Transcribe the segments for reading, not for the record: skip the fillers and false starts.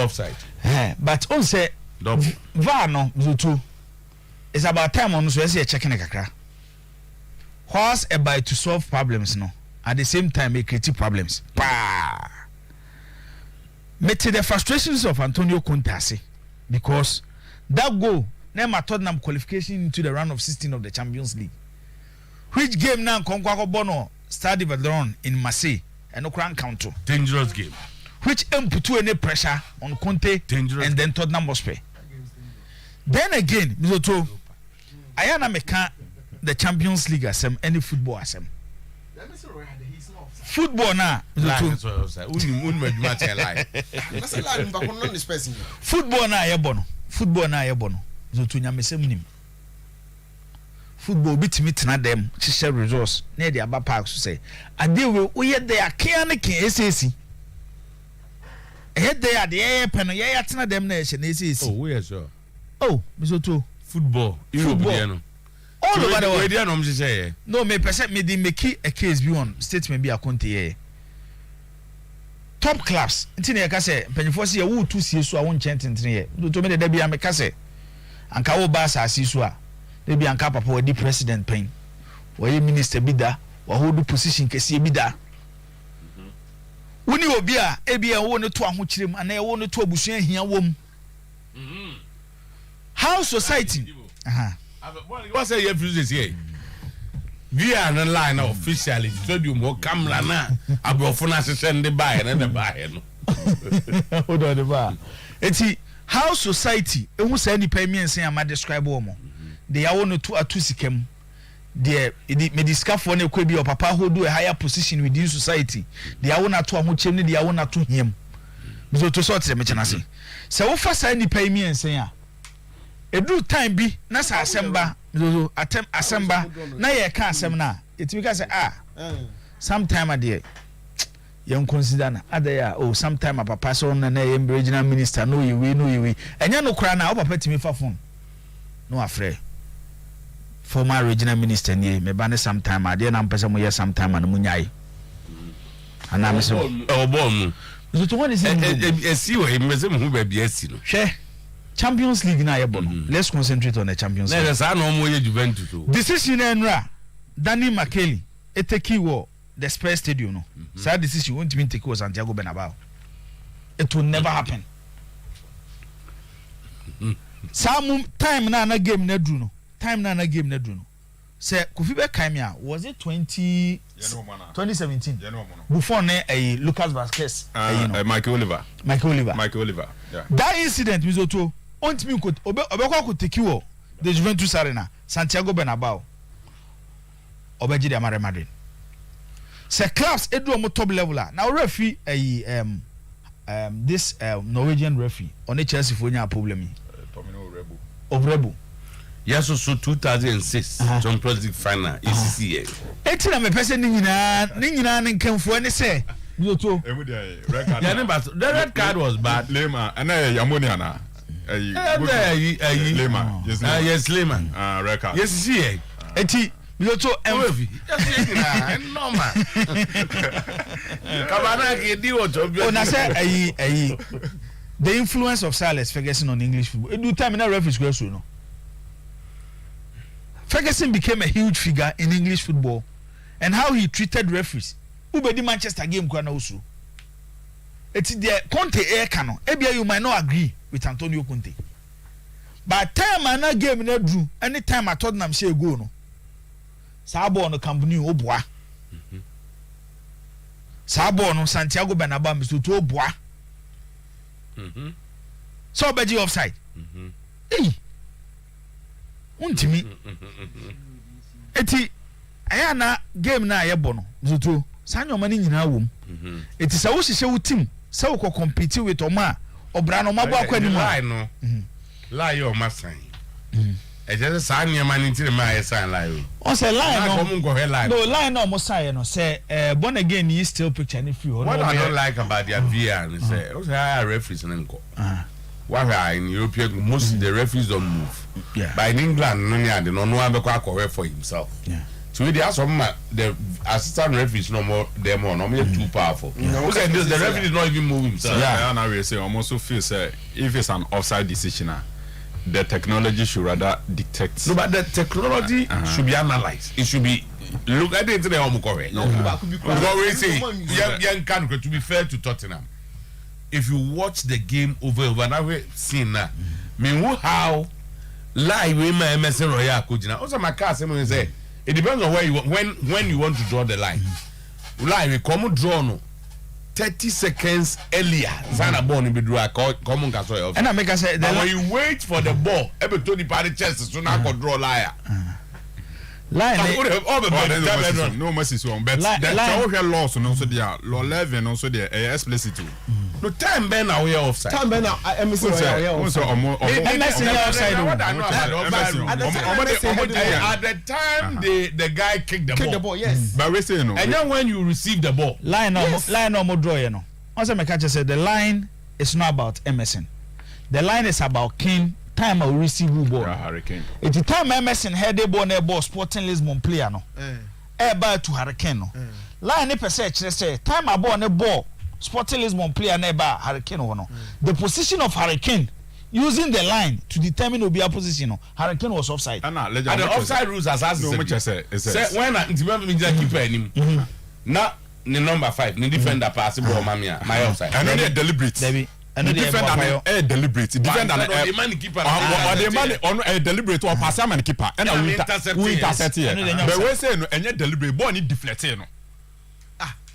offside. But on say VAR no Zutu. It's about time on so say checking kakra. What's about to solve problems no? At the same time make create problems. Met the frustrations of Antonio Conte because that goal never Tottenham qualification into the round of 16 of the Champions League. Which game now Conquaco Bono Stade Vadron in Marseille and Okran Counter. Dangerous game. Which put any pressure on Conte dangerous and then Tottenham Hotspur. Then again, Mizoto, I am the Champions League as any football as football now. Football now, Yabono. Football now, Yabono. Zotunya Mesem. Football bit me to them, share resource near the Abba Parks to say. I deal with we had their Kianaki SAC. Head there, the air panel, Yatina them nation, SAC. Oh, we are sure. Oh, Mizoto. Football. Football. All over the world. No, me percent me make a case beyond statement be a conte. Top class. Intine ka say penifo se wo tu sie so a won chanting tene. To me de bia me ka say anka wo ba sa si so a de bia anka papa wadi president pen. Wo ye minister bi da, wo hold position kese bi da. Woni obi a e bia wo ne to ahokyerem ana e wo ne to abusuan hia wom. How society what say you refuse here? We are on line officially. Studio more camera na. Abrofuna send the buy and the buy. Hold on the bar. Eti how society who say any payment say am describe omo. They are one to atusikem. They me discuss for ne kwe bi papa hold a higher position within society. They are one to amuchem ne they are one to him. So to sort them mention say. So wo fa say any payment say a edu time bi na sa asemba so atem asemba na ye ka asem na etimi ka say sometime ade ye consider na ade ya sometime papa so na ye regional minister no ye we enya no kra na papa timi fa phone no afre former regional minister ni me ba ne sometime ade na mpese mo ye sometime na munyai ana me so bom so to what is e si we me se mo ba bia si no hwe Champions League na yebono. Let's concentrate on the Champions League. Let's say no more Juventus. Decision enra Danny McKelly eteki wo the Spurs stadium no. So decision won't mean take was Santiago Bernabeu. It will never happen. Some time na game na dru no. Time na game na dru no. Say Kofi be kai me was it 2017? Before ne Lucas Vazquez Michael Oliver. Yeah. That incident Mizoto want me could obekwa could take you the Juventus arena Santiago Bernabeu obeji de Real Madrid se clubs edu omo top leveler now referee this Norwegian referee on Chelsea for nya problem of Rebu yes so 2006 Champions League final ECCA etina me person ni nyina nkenfo ne se Mizoto the red card was bad Lema and Yamonia na Lema yes Lema record yes see eti Mizoto normal kabana ke di o to bi na say the influence of Sir Alex Ferguson on English football do time na referee square so no Ferguson became a huge figure in English football and how he treated referees ubedi Manchester game kwa na usu eti the Conte kano ebia you might not agree with Antonio Conte but time na game na drew anytime I Tottenham say go no sa ball no Camp Nou oboa sa ball no Santiago Bernabeu Mr. to oboa so obeji offside untimi eti aya na game na ayebo no Mr. sanyo mani nyina wom eti sa wo hihye wo team sa wo compete with oma obra no mabo akwani mu lie yo masan e je sa anya mani ntire ma ye san lie o say lie no no lie no mo say no say born again you still picture ni free what I don't like about their VR and say o say referees nko why in European most the referees don't move but in England no nya de no abekwa correct for himself So they are some the assistant referees no more them on too powerful. The referee is not even moving himself. Yeah, now we say almost feel say if it's an offside decision, the technology should rather dictate. No, but the technology should be analyzed. It should be look at it. No, we say young can to be fair to Tottenham. If you watch the game over now we seen now. Mean how live we my MSN Royal Kujina. Also my car say it depends on where you when you want to draw the line. Live we come draw no 30 seconds earlier. Sana ball ni be draw come can so. And I make us say when you wait for the ball, every to the party chest so now can draw liar. Line no mercy so but the laws no so there law 11 also there explicit. No time ben now we offside. Time ben now also offside. At the time the guy kicked the ball. Yes. But we say no. And then when you receive the ball, line no draw you know. Also my catcher said the line is not about MSN. The line is about King time I receive ball. Hurricane. It's the time MSN had the ball Sporting Lisbon player no. By to Hurricane no. Line per se say time I ball ball Sporting Lisbon player never Hurricane no. The position of Hurricane using the line to determine Obia position no. Hurricane was offside. And the offside rules as no much say when I keeper him. Now the number 5 the defender pass ball mamia my offside. And only deliberate. Debbie. And the defender deliberate. Defender the man keeper. Or the man on deliberate or pass man keeper. And we intercept here. But we say no any deliberate ball need deflect no.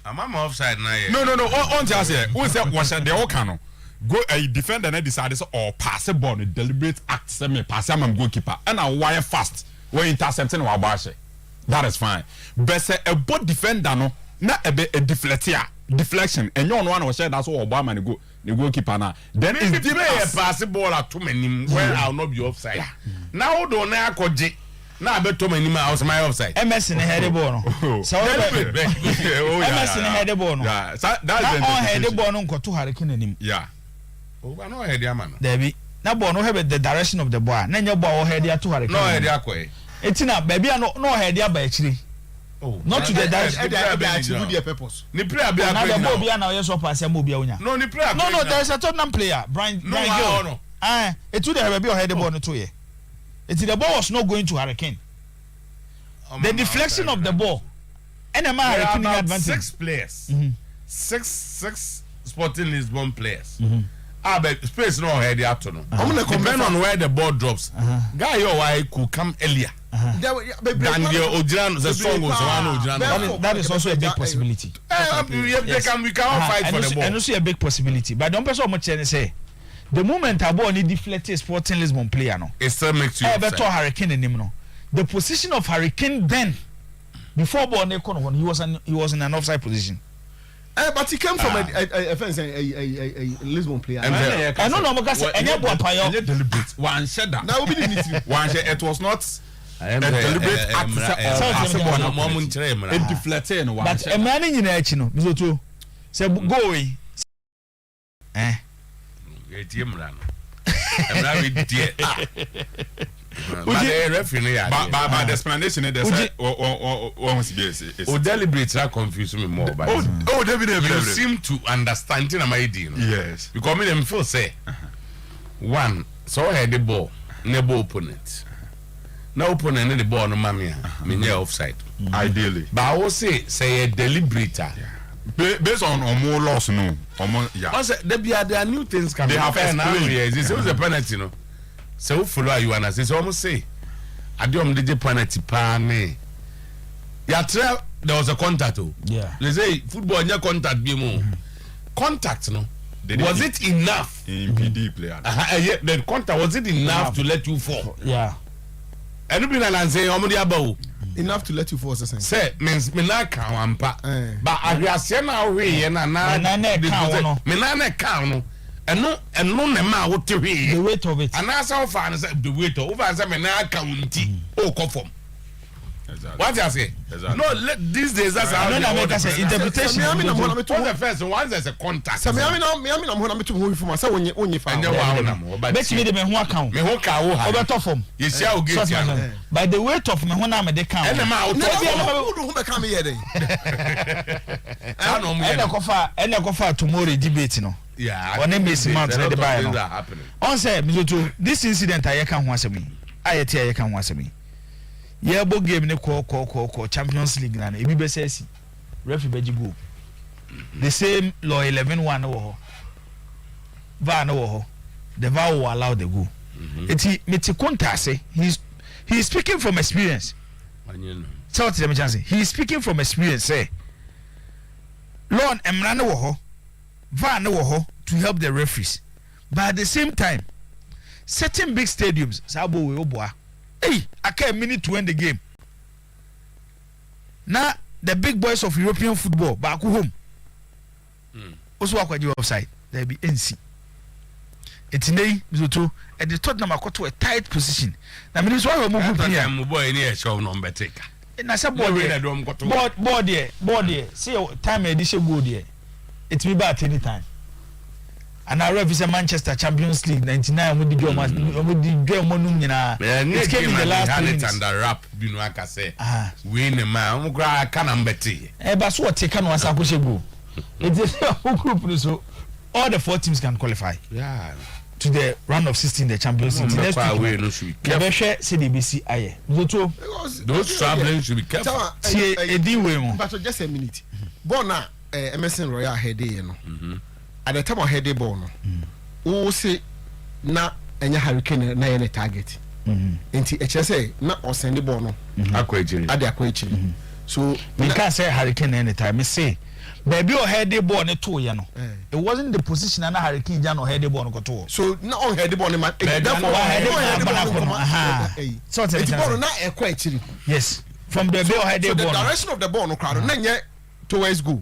I'm offside now. No. On just here. We say what the all can go a defender and decide or pass a ball deliberate act semi pass am goalkeeper and a wire fast when intercepting our bash. That is fine. But say a both defender no na a deflection and you one was said that's all Obama and go the goalkeeper now. Then it's the pass the ball at 2 minutes where I'll not be offside. Now don't I koji. Now bet 2 minutes I was my offside. MSN had the ball. So MSN had the ball. Yeah, that's all had the ball on to Hurricane him. Yeah. Oh, I know head man. Debbie. Now ball no have the direction of the ball. Then your ball head there to Hurricane. No head there. It's not baby no head there by actually. Oh, not to the direction. Their purpose. Ni player be now the ball be now yes or pass mo be unya. No, ni player. No, there's a Tottenham player, Brian. No. It would have be head the ball no to here. It's the ball was not going to Hurricane. The deflection of the ball. And Hurricane advantage. 6 players. Six Sporting Lisbon players. But space no head there to no. Depend on where the ball drops. Guy your why could come earlier. That is also a big possibility. We can all fight for the ball. And also a big possibility. But don't person much say the moment a ball need deflect a Sporting Lisbon player no. It still makes you better Hurricane in him no. The position of Hurricane then before ball he was in an offside position. But he came from a Lisbon player. I don't know because deliberate. One said that. Now we didn't one said it was not a deliberate act it deflected one. But a man in the no Mizoto say go away. By the explanation, there's deliberate that confuse me more. You seem to understand in my idea. Yes. Because me them feel say one, so I had the ball, never opponent. No opponent in the ball, no mammy, me offside. Ideally. But I will say a deliberate. Based on more loss, no. There are new things coming. They have explained. This is a penalty, no. So follow you and I say so almost say I don't the penalty pane. Yeah, there was a contact. Yeah. They say football no contact be more. Contact no. Was it enough? In PD player. Yeah, the contact was it enough to let you fall? Yeah. And you been and say about enough to let you fall say means me na ka wampa. But agriase na we na me na ka no. And no nema what to hear the weight of it. And that's how far the weight over as a man county. Oh, conform. What I say? No, these days that's how they make us interpretation. What's the first one? There's a contact. So me am na me to who from say onye fa. Bet me the me ho account. Me ho ka wo ha. Obeto form. You see how get ya. By the weight of me ho na me dey count. And ma auto. Who be come here then? And go for tomorrow debate no. Yeah. On Miss Mount the buy no. On say me to this incident I can ho asemi. Ayeti I can ho asemi. Yebo game ne ko Champions League na ebi be say referee be go. The same law 11-1 no ho. VAR no ho. The VAR will allow the goal. Eti meti konta say he is speaking from experience. So what let me just say he is speaking from experience say law emra no ho. VAR no ho to help the referees. But at the same time certain big stadiums sabo we oboa. Hey, I can't minute to end the game. Now the big boys of European football back home. Also work with you offside. There be NC. It's nay, Mizuto, at the Tottenham I got to a tight position. Now, I mean, it's why we're moving here. I'm boy in here, show number take. And I said, board there. See, time edition go there. It's me back any time. And I represent Manchester Champions League 99 with the game it came in the last minute and the rap binu aka say win the man gra can ambeti but so what take can was akoshe go it is a group so all the 4 teams can qualify to the round of 16 the Champions League next week no should be careful CDBC aye those traveling should be careful see edin we mo but just a minute bona Emerson Royal head no at the time of head ball no who say na enya hurricane na any target enti e say na o send the ball no akwechiri ade akwechiri so we can say hurricane any time me say baby o head ball ne to ye no it wasn't the position na hurricane ja no head ball no to so na on head ball ne man therefore head ball no so it's ball na akwechiri yes from the head ball the direction of the ball no crowd na nye towards goal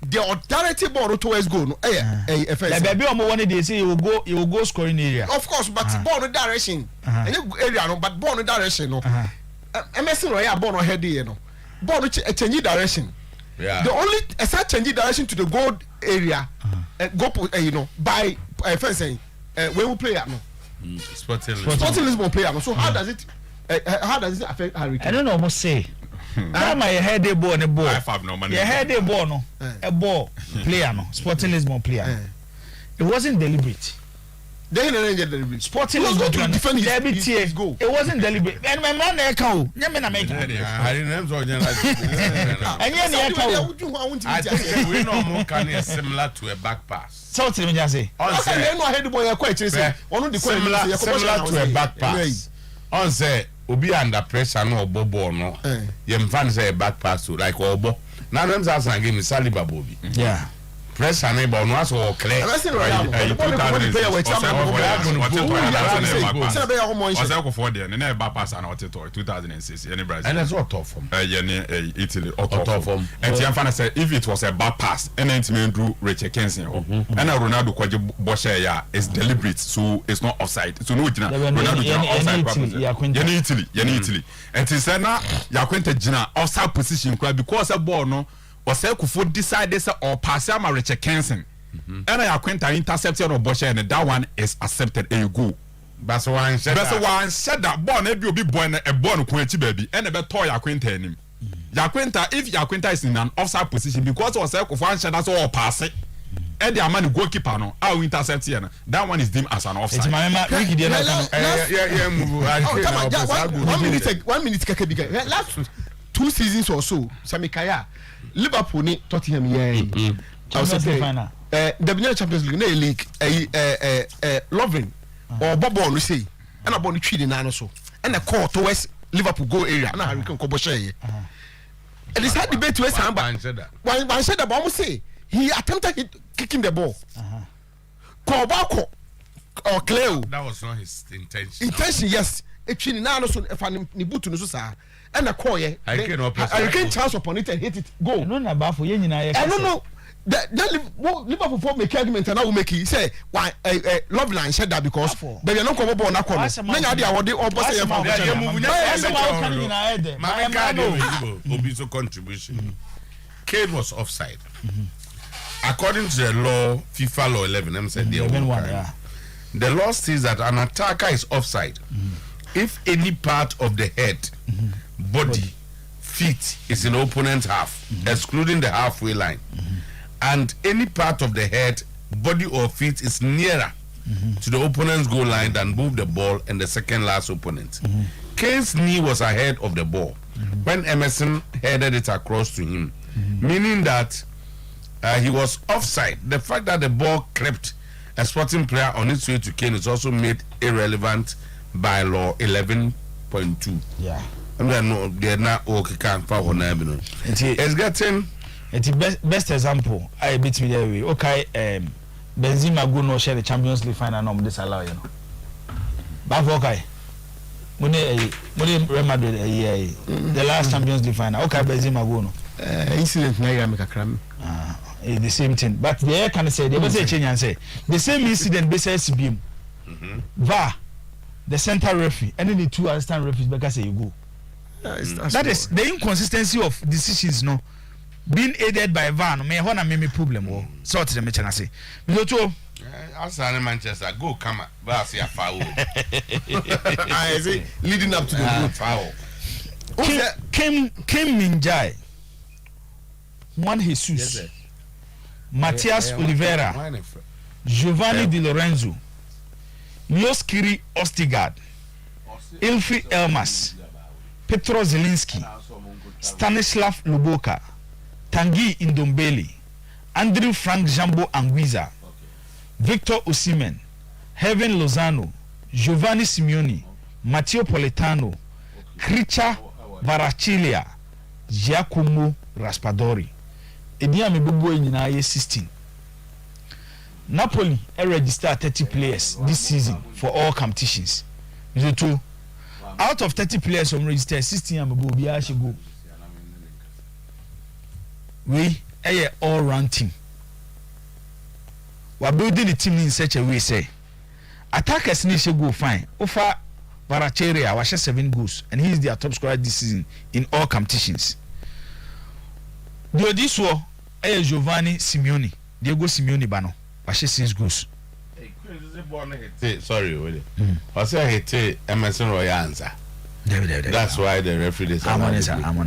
the authority ball towards goal no the baby omo one dey say you will go scoring area of course but ball no direction area no but ball no direction no Emerson Royal ball no head here no ball no change direction the only such change direction to the goal area go you know by first saying when we play at no Sporting Lisbon player no so how does it affect Hurricane? I don't know almost say my head the ball the ball. Your head the ball no. A ball player no. Sporting Lisbon player. It wasn't deliberate. They didn't get deliberate. Sporting Lisbon to defend his goal. It wasn't deliberate. And my man there can. Nyame na make. I didn't know I think we know more can similar to a back pass. So tell me just say. Head the ball quite say. Similar to a back pass. On say obi under pressure no obo no yem fan say back pass so like obo na them say na game Saliba bobi pressure na ball no aso clear for there na back pass na 2006 any Brazil and that's what tough from Italy tough from and you fan say if it was a back pass and it mean do Richard Kenson and Ronaldo kwaje boshe ya is deliberate so it's not offside so no Ronaldo offside Italy and it say na Yakwenta gina offside position because a ball no was Kufo decided say or pass am Richard Kenson and Yakwenta intercepted or boshe and that one is accepted and you go that's one said that ball na bi obi boy na e ball no kwanchi baby and e be to Yakwenta anim Yakwenta if Yakwenta is in an offside position because was Kufo answer that's all pass it and the man goalkeeper no how intercept here that one is deemed as an offside. It's my Ricky dey move 1 minute keke big last 2 seasons or so Samikaya Liverpool ni Tottenham final the Champions League na league Lovren or Bobo no say and a ball twi na no so and a call towards Liverpool goal area na Hurricane ko bo share and this had debate West Ham one said that but say he attempted kicking the ball Kobako or Cleo that was not his intention yes etwi na no so fa ni boot no so sa and a call Hurricane chance upon it and hit it goal no na ba for ye nyina ye I don't know Liverpool for make argument and I will make it say why love line said that because they are not come on that corner. Many are what they opposite contribution. Kane was offside. According to the law, FIFA law 11, I'm saying the law says that an attacker is offside if any part of the head, body, feet is in opponent's half, excluding the halfway line, and any part of the head, body, or feet is nearer to the opponent's goal line than both the ball and the second last opponent. Kane's knee was ahead of the ball when Emerson headed it across to him, meaning that he was offside. The fact that the ball crept a Sporting player on its way to Kane is also made irrelevant by law 11.2. Yeah. They're not okay. Can't follow now. It's getting. It's best example. I beat me there way. Okay, Benzema go no share the Champions League final. No, disallow you know. But okay, money Real Madrid the last Champions League final. Okay, Benzema go no. Incident na ya make a cram. The same thing. But they can say they will say change and say the same incident basis beam. VAR, the center referee, and then the two assistant referees because say you go. That is the inconsistency of decisions, no, being aided by VAR. May one and me problem. So to the match and I say, Miloto, Arsenal Manchester go come VAR say a foul. I say leading up to the foul. Kim Minjai, Juan Jesus, Matias Oliveira, Giovanni Di Lorenzo, Yoskiri Ostigard, Ilfi Elmas, Petro Zelinski, Stanislav Luboka, Tanguy Ndombele, Andrew Frank Jambo Anguiza, Victor Osimhen, Heaven Lozano, Giovanni Simeone, Matteo Politano, Kricha Varachilia, Giacomo Raspadori. Edia me bubu nyina ye 16. Napoli registered 30 players this season for all competitions. So out of 30 players who registered, 16 am go bia she go. We a all round team. We are building the team in such a way say attackers need to go fine. Ofa Varacheria was 7 goals and he is their top scorer this season in all competitions. The Odiswo Giovanni Simeone, Diego Simeone Bano, was 6 goals. Sorry, Willie. I say he Emerson Roy answer. That's why the referee is. I'm on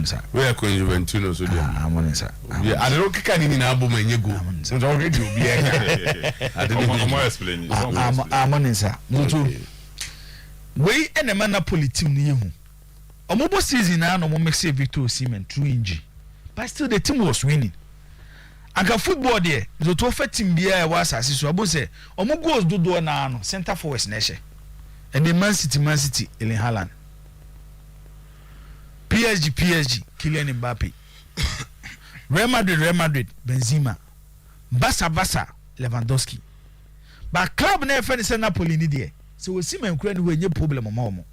sir. We are going Juventus, so I'm on sir. Yeah, I don't care any album and you go. So already be. I didn't explain. I'm on sir. We and the Napoli team near you. Omobo season now no make say Victor Osimhen through injury. But still the team was winning. Aka football there, the two team bia was as so abo say omo goals do na no center forwards na ehye. And the Man City Erling Haaland. PSG Kylian Mbappe. Real Madrid Benzema. Barca Lewandowski. But club na friend say Napoli ni there. So we see men kura ni we nye problem omo.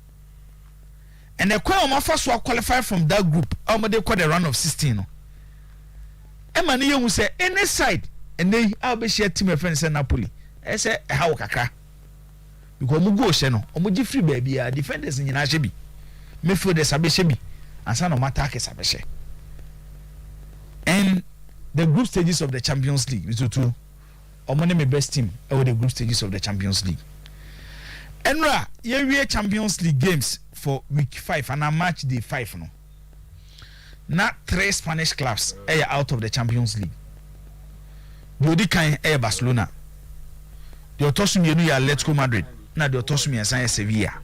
And the kwa omo fa so qualify from that group. Omo dey call the round of 16 no. Emma ni you say any side and they I'll be share team friend say Napoli. I say how kakra. Because omo go she no, omo gi free baby a defenders nyina she bi. Midfielders abeshe bi. Ansa no attackers abeshe. And the group stages of the Champions League is to omo name best team over the group stages of the Champions League. Enra, ye Champions League games for week 5 and a match day 5 no. Not 3 Spanish clubs are out of the Champions League. The Odikan are Barcelona. The Otosumi you Atletico Madrid. Now the Otosumi and Sevilla.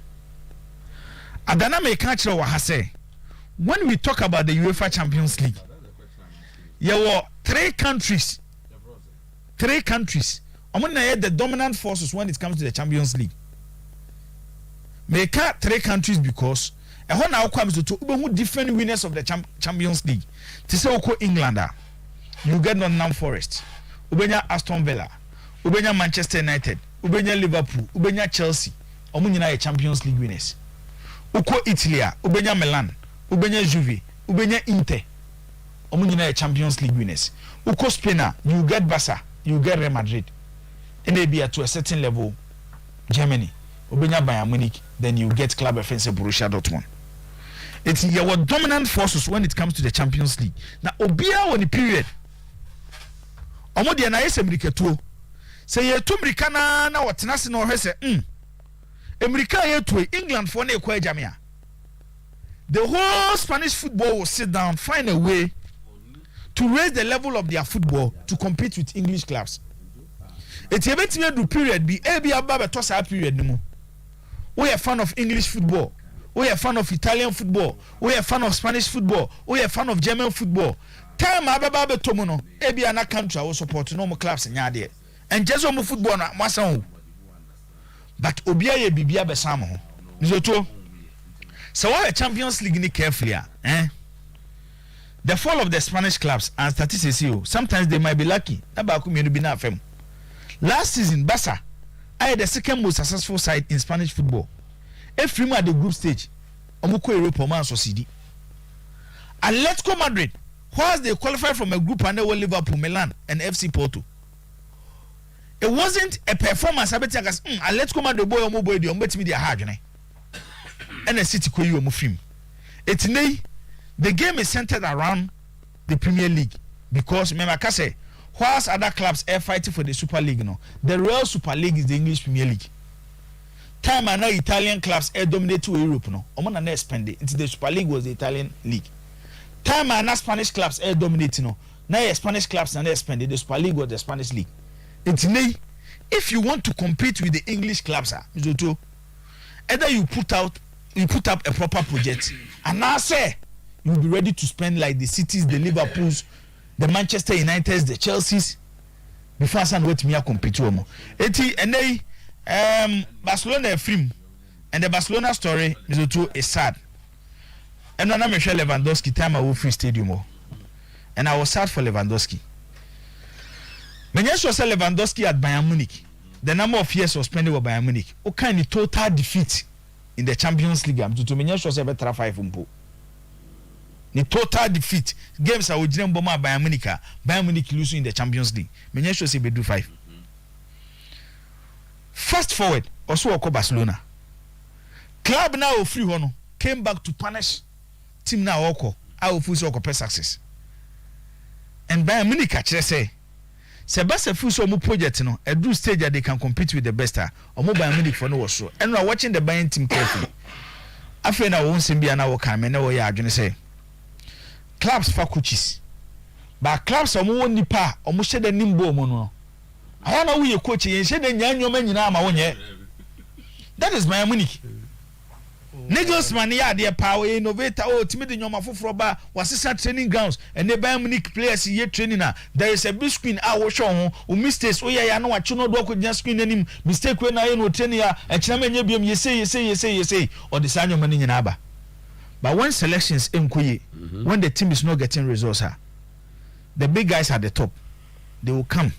Adana me catch what say. When we talk about the UEFA Champions League, there were 3 countries. 3 countries. I'm gonna the dominant forces when it comes to the Champions League. Make 3 countries because and when now comes to different winners of the Champions League. To say England, you get Nottingham Forest, Ubenya Aston Villa, Ubenya Manchester United, Ubenya Liverpool, Ubenya Chelsea, Omunina Champions League winners. Uko Italy, Ubenya Milan, Ubenya Juve, Ubenya Inter. omunyina Champions League winners. Uko Spain, you get Barca, you get Real Madrid. And they be to a certain level, Germany, Obenya Bayern Munich, then you get club offensive Borussia Dortmund. It's your dominant forces when it comes to the Champions League. Now, Obia on the period. Omodi na yese mriketuo. Say ye tu mrikana na watenase na ohese America yetu England for na ekwa jamia. The whole Spanish football will sit down, find a way to raise the level of their football to compete with English clubs. It's a bit do period be ababa to sa period no. We are fan of English football. We are fan of Italian football. We are fan of Spanish football. We are fan of German football. Time ababa tomo no ebi ana country will support no more clubs in yade. And just on football na masan. But obia ye bibia besam ho. Nizoto. So why a Champions League ni carefully the fall of the Spanish clubs and statistics sometimes they might be lucky. About be na fem. Last season Barca I the second most successful side in Spanish football. Every at the group stage omuko Europa man succeed. Atletico Madrid whilst they qualified from a group and they were Liverpool, Milan and FC Porto. It wasn't a performance Atletico Madrid boy omo boy di ombet me dia hard and a city ko you omo film. It's nay the game is centered around the Premier League because remember I say whilst other clubs are fighting for the Super League the real Super League is the English Premier League. Time and now Italian clubs dominate to Europe omo na spend it the Super League was the Italian league. Time and now Spanish clubs dominate now Spanish clubs and spend it the Super League was the Spanish league. It's nay if you want to compete with the English clubs either you put up a proper project and now say you'll be ready to spend like the cities, the Liverpools, the Manchester Uniteds, the Chelseas before I wait me a compete with eti and Barcelona film and the Barcelona story is sad. And then I'm Lewandowski time I will free stadium and I was sad for Lewandowski. When you saw Lewandowski at Bayern Munich, the number of years was spent with Bayern Munich, what kind of total defeat in the Champions League? I'm to mention was better 5 umpo. The total defeat games are with Bayern Munich losing in the Champions League. Mention was do 5. Fast forward, also Barcelona. Club now free one came back to punish team now oko. I will force oko success. And Bayern Munich actually say Sebastian Fuso mu project a do stage that they can compete with the best or mobile Munich for no so and we are watching the Bayern team carefully. After na won simbia na wo kan me na wo ya adwene say clubs for coaches but clubs omo nipa omo hye da nimbo mo no aya na wo ye coach ye hye da nyanyoma nyina ama wo nye that is Bayern Munich. Nagelsmann ya de power innovator timid nyoma foforo ba wasesa training grounds and the Bayern Munich players here training there is a big screen wo show ho mistakes ya na wachi no do ko screen anim mistake we na no training ya e kira manya biam ye say or the sanyo mani nyina aba but when selections enkoye when the team is not getting results the big guys at the top they will come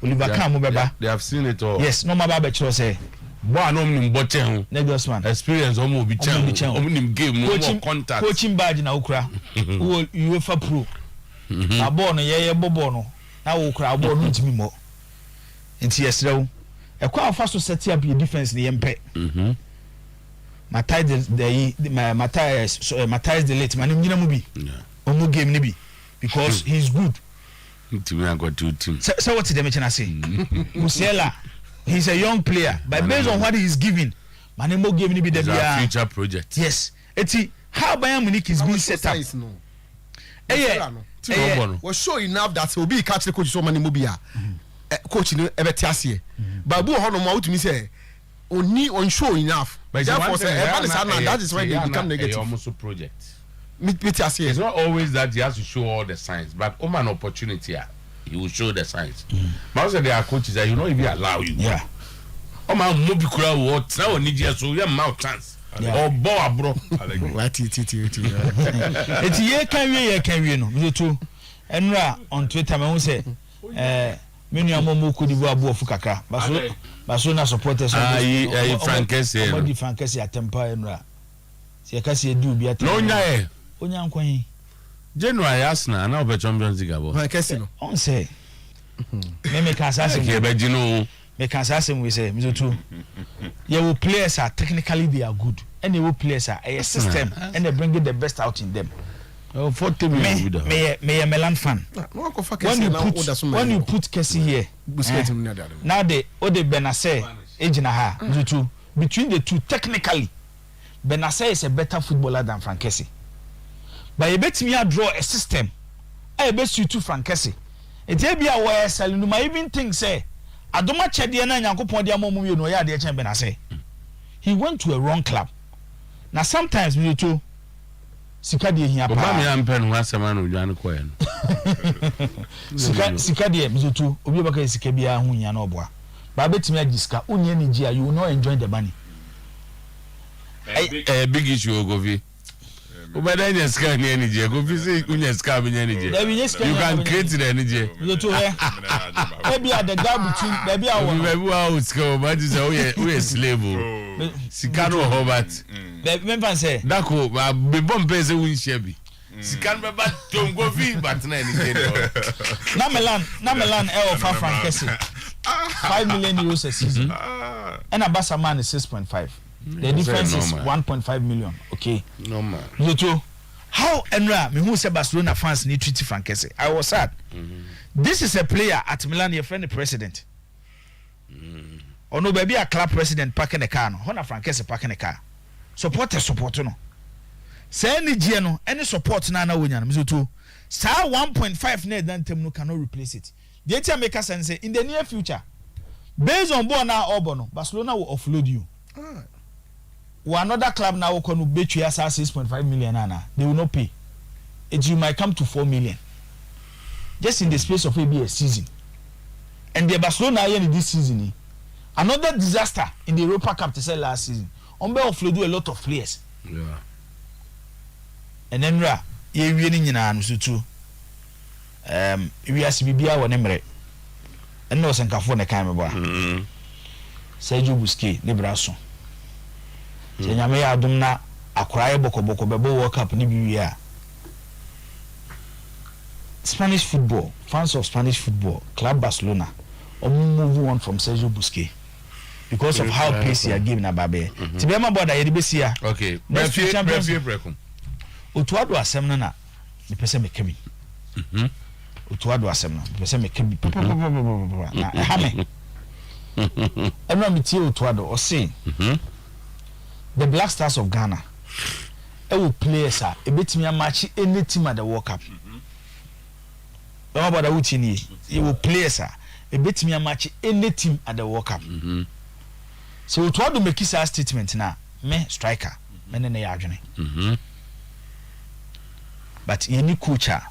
Oliver Kahn they have seen it all. Yes no maba be chiro say boy no nim boche ho Nagelsmann experience omo bi chen nim game no contact coaching badge na ukra wo UEFA Pro na ball no ye bobo no na wo ukra ball no ntimi mo enti yesrew e kwa fa so set up your defense ne yempe Matthias the late man nyina mu bi omo game ne bi because he's good ntimi I got two team so what did they say Musiala he's a young player but based on what he's giving Manemo game ni be the future project. Yes eti how Bayern Munich is being set up was sure enough that will be catch the coach so many mobia coach no ebetiase babu hono ma utumi say oni on show enough but therefore say that is why they become negative almost project it's not always that he has to show all the signs but an opportunity he will show the signs but also there are coaches that you not even allow you mobi kura what now need you so you have mouth chance or bow bro what it ye can we no to enra on Twitter me say menu amomo ko dibu abu ofu kakra baso na supporters Frankesi no Frankesi atempa enra se ka se du bi atempa no nya onya nkwan January Arsenal na obe Champions League abo. Ha kesi no. On say. Me make assassin. Ke be jino. Make assassin we say me too. Your players are technically they are good. And your players are a system and they bring the best out in them. Oh 40 million. Me a Milan fan. No ko fa When you put Kesi here. Now the Ode Benase Ejina ha me too. Between the two technically Benase is a better footballer than Frank Kesi. But you bet me I draw a system. I bet you to Frank Kesi. It be a way selling no even think say Adoma Chede na Nyankopon dia momu you no ya de chen Benase. He went to a wrong club. Now sometimes me too sika de hia pa. Oba me ampen ho asema no dwan ko ye no. Sika de me too obi baka sika bia ho hia na oboa. Ba betimi agiska onye ni gia you will not enjoy the money. Big issue Ogovi. Ubada nya ska ni energy go fi unya ska be nya energy. You can create the energy. You to here. Maybe at the gap between maybe I want. Maybe I go but you say we slave. Sika no Robert. Remember say. Dako be bomb pese we share bi. Sika no ba to go fi but na energy. Na Milan offer Frank Kesi. 5 million euros a season. And Abasa man is 6.5. The difference is 1.5 million. Okay. No man. Zoto, how Enra me who say Barcelona fans need treat Frank Kesi. I was sad. This is a player at Milan, your friend the president. Or no baby a club president parking the car no. Hona Frank Kesi parking the car. Support no. Say any GNO, any support na winyan. Zoto. Sa 1.5 net then Temno cannot replace it. The ATM make us say in the near future, based on Bona Obono, Barcelona will offload you. Another club now will come to bet you 6.5 million. They will not pay. You might come to 4 million. Just in the space of maybe a season. And the Barcelona in this season, another disaster in the Europa Cup to say last season. Ombe offload a lot of players. Yeah. And then you winning in an too. We are Sibia or Nemre. And no San Cafone Camera. Sergio Busquets, Librason. Nyame adum na akorae boko bebo World Cup ni biwia. Spanish football, fans of Spanish football, Club Barcelona, move on from Sergio Busquets because of how pace he are giving Ababe. Tibema boda yedi besia. Okay. Brekum. Otuo Acheampong asem na me pese me kebi. Otuo Acheampong asem na me pese me kebi. Na ha me. Emra me tie Otuo Acheampong o say the Black Stars of Ghana will players a betimi match any team at the World Cup. How about the Uchini? He will players a betimi match any team at the World Cup. So we try to make his statement now. Me striker, me ne yadwene. But any coach a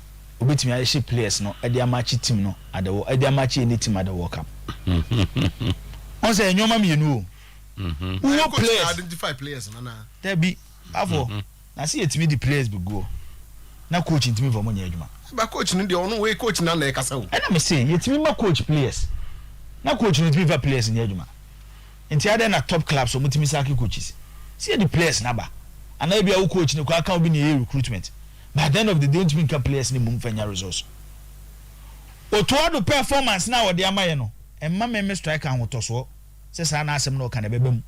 betimi a players no e dey match team no at the match any team at the World Cup. On say nyoma me you who players identify players na there be afo na see etimi the players be go na coach intimi for money adwuma ba coach no dey on way coach na e kasa wo and me say yetimi ma coach players na coach no intimi for players ni adwuma enti ade na top clubs so mutimi saki coaches see the players na ba and na bia wo coach ni kwa account bi na recruitment by the end of the day intimi ka players ni mum fanya results Otuo Acheampong performance na wo de amaye no emma me striker ahotoso say na asem no kana bebem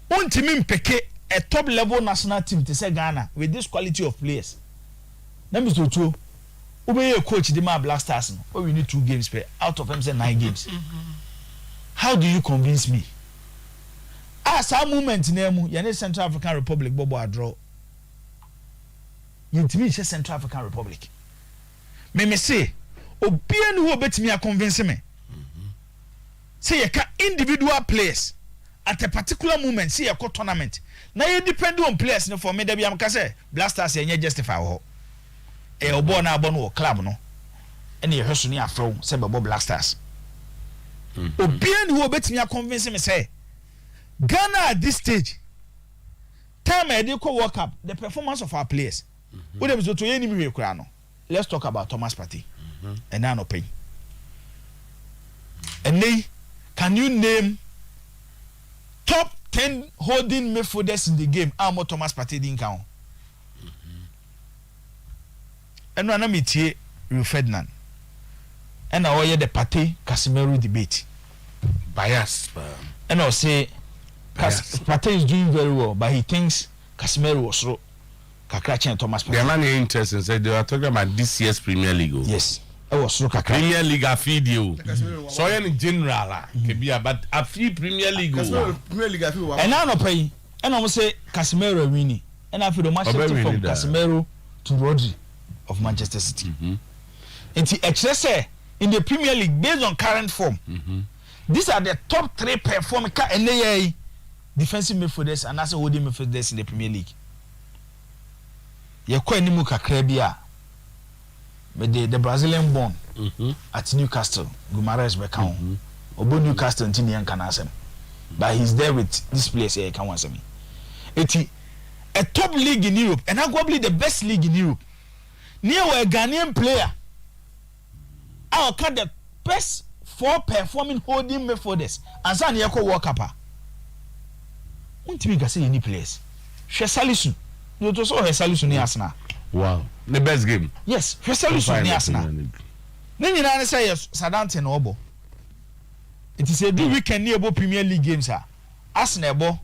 untimi mpeke a top level national team to say Ghana with this quality of players na Mr. Otuo obey coach the ma Black Stars no we need 2 games per out of them say 9 games. How do you convince me some moment na mu ya Central African Republic bobo draw yintimi say Central African Republic me say obia no ho betimi a convince me. Say you can individual players at a particular moment see a tournament. Now you depend on players no for me there be am say Black Stars you justify ho. E obo na abo no club no. E na yehoso ni afro say be Black Stars. Obian who betimi convince me say Ghana at this stage time e dey World Cup the performance of our players. We dem so to any me kura no. Let's talk about Thomas Partey. And now no pay. And they can you name top 10 holding midfielders in the game? How much Thomas Partey didn't count? eno ana metie Rio Ferdinand and I the Pate Casemiro debate bias and I say Pate is doing very well but he thinks Casemiro was so Kakrachi and Thomas the man interesting said they were talking about this year's Premier League. Yes, I was so Premier League a feed you so in general can be but a few Premier League Premier League and now no pay and I say Casemiro winning and I feel the match from Casemiro to Rodri of Manchester City. And the in the Premier League based on current form. These are the top 3 performing defensive midfielders and also holding midfielders in the Premier League. You quite nimu kakra bia the Brazilian born at Newcastle Guimaraes Beckham obo Newcastle ntini yan kana asem but he's there with this place here can answer me. Eti a top league in Europe and arguably the best league in Europe near a Ghanaian player I can the best 4 performing holding midfielders and san yeko World Cup untimi ga say any players Salisu you to so Salisu ni Arsenal. Wow, the best game. Yes, Salisu ni Arsenal. Ni nyina ne say Southampton no obo. It is a do weekend near Premier League games Arsenal bo,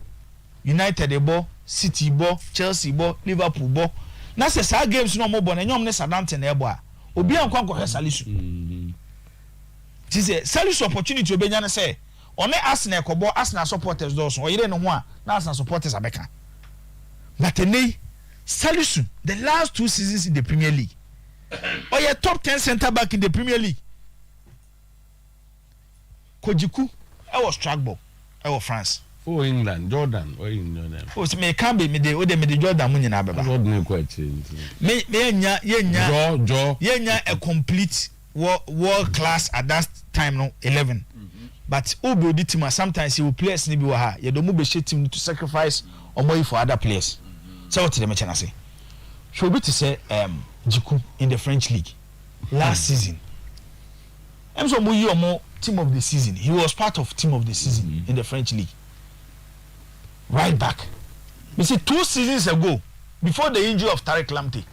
United bo, City bo, Chelsea bo, Liverpool bo. Na say sa games no mo bo na nyom ne Southampton e bo a. Obi an kwa nkɔ Salisu. It is a Salisu opportunity obenya ne say one Arsenal kɔbɔ Arsenal supporters do so oyire no ho a na Arsenal supporters abeka. But today, Salisu, the last 2 seasons in the Premier League, or your top 10 centre back in the Premier League. Kojiku, I was track ball, I was France. Oh, England, Jordan, or England. Oh, so me can't be me the Jordan Munyan Ababa. Jordan quite changed. Me a complete world class at that time, no 11. But Obo Ditima sometimes he will play as Nibiwaha. You don't move the team to sacrifice or more for other players. So what did the match say? So we to say Jiku in the French league last season. I'm so more team of the season. He was part of team of the season in the French league. Right back. We see 2 seasons ago, before the injury of Tariq Lamptey.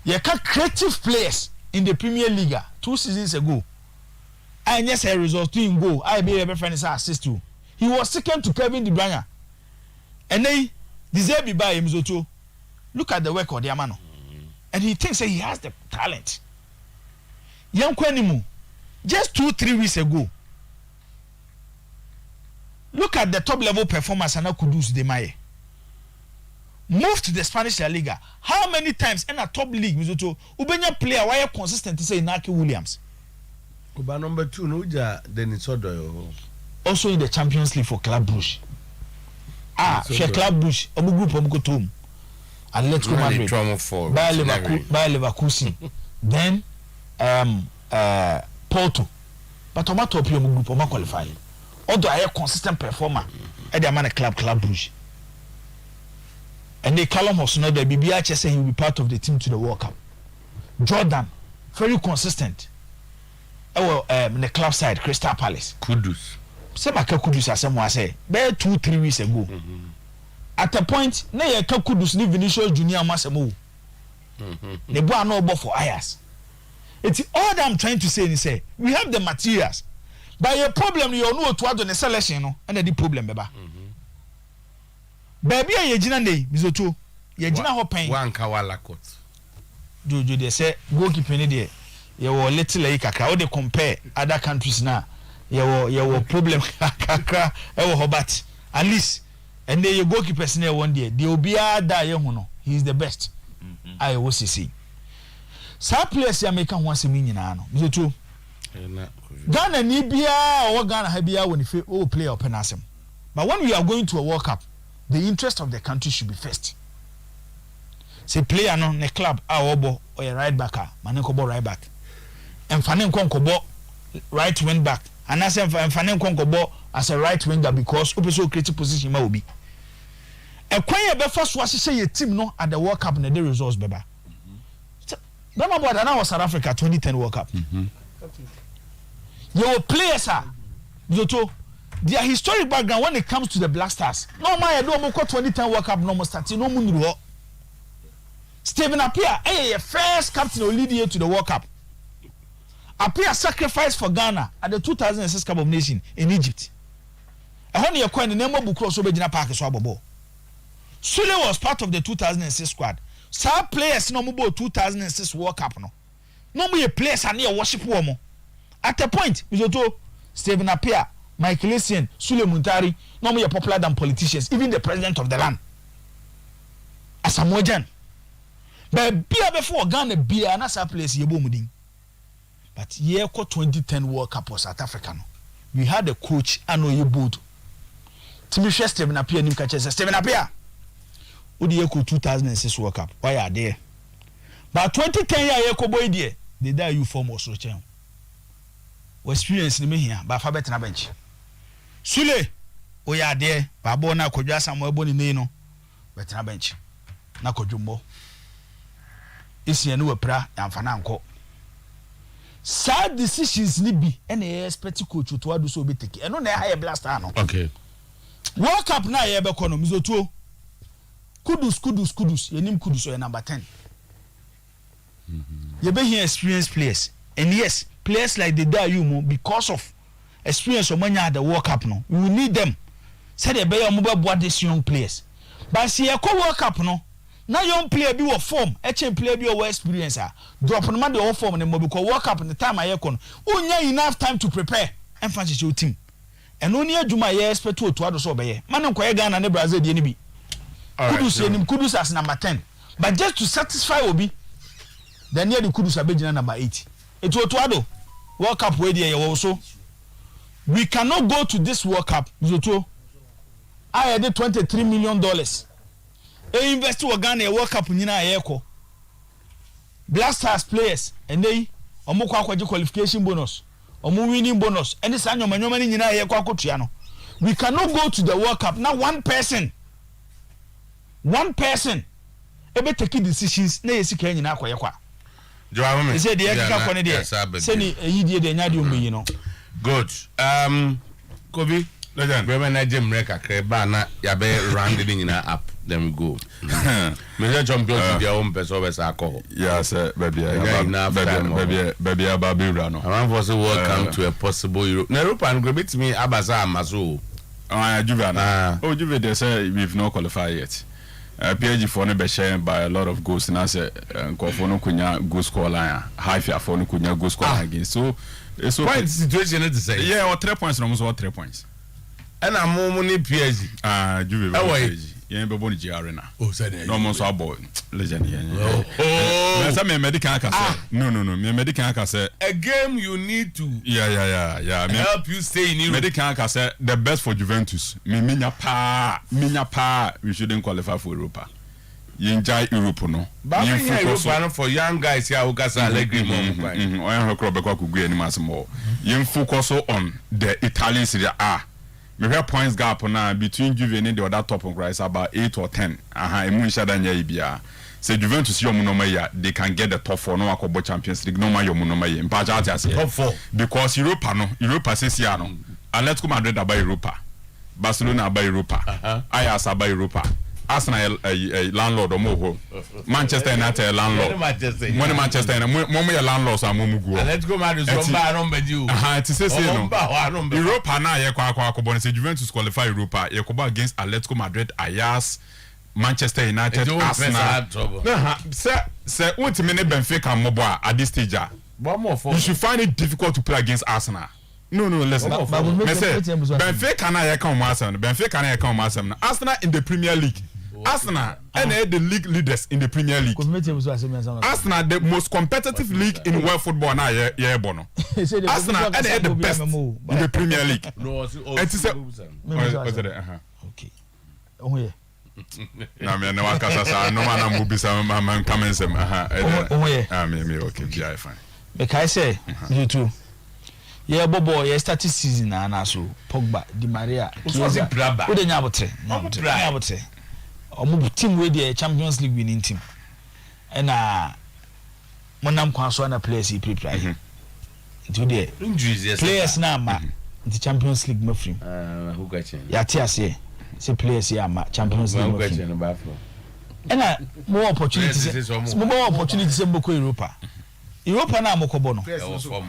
You got creative players in the Premier League 2 seasons ago. And yes, a result to him go. I be a friend assist to. He was second to Kevin De Bruyne. And they deserve to buy him Zoto. Look at the work of the Amano. And he thinks that he has the talent. Young Kwenimu, just 2-3 weeks ago. Look at the top level performance and Kudus de Maye. Move to the Spanish La Liga. How many times in a top league, Mizoto, Ubenya player why consistent to say Naki Williams? Kuba number 2, no, then it's also in the Champions League for Club Brugge. For Club Brugge, Obu group Obu Tom. Atletico Madrid. By Leverkusen. Then Porto. But Tomato Obu group Obu qualify. Although I a consistent performer at the man Club Brugge. And they Callum Hudson the BBH say he will be part of the team to the World Cup. Jordan, very consistent. The club side, Crystal Palace. Kudus. Sebaka Kudus as someone say, bare 2-3 weeks ago. At a point, na ye ka Kudus ni Vinicius Junior Masemo. The boy no ball for Ayas. It's all that I'm trying to say is say we have the materials. But your problem you know to add on the selection no, and the problem beba. Baby ye gina nei bizoto. Ye gina ho pen. One kawala court. Do they say goalkeeper ni there. You were little like kakra. Or they compare other countries now. You were problem kakra. You Hobart. At least, and then you goalkeepers near one day. They will be there. You know, he is the best. I was see. Some players you make once a minute now. Is it true? Ghana Nibia or Ghana Habia when you play or penasem. But when we are going to a World Cup, the interest of the country should be first. Say player no ne club obo or a right backer, manenkobo right back. And Fanen Konkobo right wing back. And as Fanen Konkobo as a right winger because Opeso creative position will be. A quiet first was say a team no at the World Cup and the results beba. Don't about that was South Africa 2010 World Cup. Your players are their historic background when it comes to the Black Stars. No my I don't 2010 World Cup no more starting no mundu. Stephen Appiah first captain who lead you to the World Cup. Appiah sacrificed for Ghana at the 2006 Cup of Nations in Egypt. I want you to the name of Bukro so Bejina Park so abobo. Sule was part of the 2006 squad. Some players no more 2006 World Cup no. No more players are near worship woman. At the point, Mizoto, Stephen Appiah, Michael Essien, Sule Muntari, no more popular than politicians, even the president of the land. As a Mojan. But before Ghana be another place you booming. But year 2010 World Cup was South Africa. No. We had a coach Anoye Bodo. Timisha Stephen Appiah nim catches Stephen Appiah. Odi yeko 2006 World Cup. Why are there? But 2010 year yeko boy there. They die you form also chen. We experience ni me here. But Fabet na bench. Sule. We are there. Babo na kodwa Samuel Boni ne no. Bet na bench. Na kodwumbo. Isi enu wepra yamfana anko. Sad decisions ni bi ene expect coach to adu so be take. Eno na high blaster no. Okay. World Cup na ye be kono Mizotuo. Kudus. Yenim Kudus or number 10. You be here experienced players. And yes, players like the Dayumo, because of experience of many at the World Cup no. We will need them. Say they be mobile board these young players. But see a World Cup no. Now young player be what form, HM player be what experience drop on man the whole form and because World Cup in the time I kon. Only enough time to prepare and fancy your team. And only a Juma year expect to other so be. Man kwa Ghana and Brazil the enemy. Kudus as number 10. But just to satisfy Obi, then near the Kudus Abedina number 8. It's what World Cup where they also. We cannot go to this World Cup. I had $23 million. They invest to Ghana World Cup in Yeko. Blasters players and they Omoko qualification bonus, winning bonus, and this annual money in Yeko. We cannot go to the World Cup. Now one person ebe take decisions na yesi kan nyina akoyekwa Joa me say the extra kone there say ni eyidie de nya de ombeyi no good Kobi legend we na jam reka kreba na ya be rounded nyina up then we go me champions dia o mpeso be sa akọ yeah say baby ababira no I want to welcome to a possible Europa and go bit me abaza amazo Juve Juve they say we've not qualified yet. PG for no be shared by a lot of goals and as for no kunya goal score line high for no kunya goal score line again. So it's point situation is the same. Yeah, or 3 points almost or 3 points. And I'm more money PSG. Juve PSG. Yeah, be boni arena. Oh, said no more so boy legend here. Oh, some medical can say. No, me medical can say a game you need to yeah. Help you stay in Europe. Medical can say the best for Juventus. Minya pa we shouldn't qualify for Europa. You enjoy Europe no. But Europa for young guys here who can Allegri more. Oyan Hokro be kwa kugu any mass more. You focus on the Italian Serie A. We have points gap now between Juve and the other top price about 8 or 10. Say Juventus they can get the top 4 no akobo Champions League no ma top 4 because Europa says no. Atletico Madrid about Europa. Barcelona about Europa. Ajax about Europa. Arsenal a landlord or more. Manchester United a landlord. When Manchester United, a landlord so amugu. Let's go Madrid you. It is no. Europa na ye kwa say Juventus qualify Europa. Ye ko against Atletico Madrid, Ajax, Manchester United, Arsenal. Say what me ne Benfica mobo at this stage. You should find it difficult to play against Arsenal. No, listen. Benfica na ye come Arsenal. Benfica na ye come Arsenal. Arsenal in the Premier League. Arsenal and the league leaders in the Premier League. Arsenal the most competitive league in world football now. Bono. Arsenal and the best in the Premier League. Okay. Oh yeah. Na me na wakasa sa no man am bisa man kamensem me okay be fine. Me kai say you too. Yeah, Bobo, yeah, started season na so Pogba, Di Maria, Kiyoza, who dey nyabotre. Omo team wey dey Champions League winning team. And monam kwan so na players e prepare. Into there. Players na ma the Champions League mafrim. Who got you? Ya ti ase. Say players here ma Champions League mafrim. and more opportunities. More opportunities in Boko Europa. Europa na mokobono.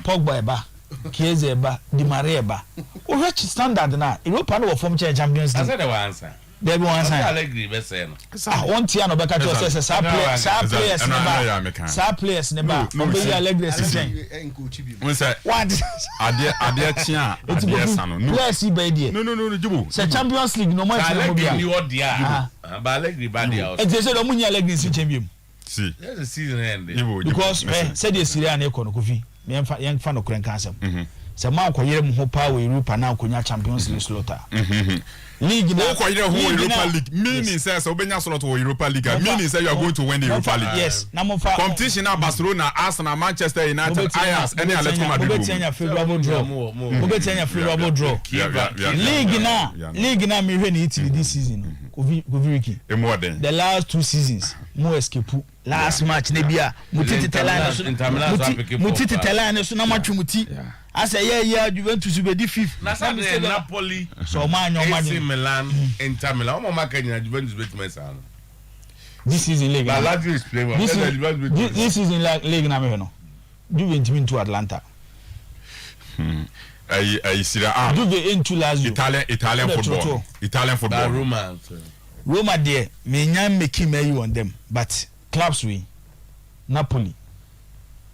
Pogba eba, Chiesa eba, Di Maria eba. O reach standard na. Europa no form Champions League. I said the answer. There be one answer. I agree be say no. One tier no beka to say sa players never. Sa players never. Obe Allegri season. We say what? Ade tia, ade sano. No. Players be there. No, Jibu. Say Champions League no more no be ni what dia. But Allegri bad dia. E say do munya Allegri si champion. See. There's a season end. Because said the Syria na ekono kofi. Me yan fa no kren kansem. Say man ko yere mu ho pa we Europa na konya Champions League slaughter. League na ko yere ho Europa League. Meaning says obenya slot ho Europa League. Meaning say you are going to win the Europa League. Yes. Na mo fa competition na Barcelona, Arsenal, Manchester United, Ajax, any Atletico Madrid. Obetenya favorable draw. Obetenya favorable draw. League na me hwe na Italy this season. Koviriki. The last 2 seasons, mo escape. Last match na bia mutiti telane so na match muti. I say yeah Juventus be di 5th. Na say Napoli. So man AC Milan, Inter Milan. Omo market na Juventus bet me say. This season league. Lazio is playing. This season league na me no. Juventus into Atlanta. I see that. Juve into Lazio. Italian football. Roma there, me nyam make him on them, but clubs we Napoli,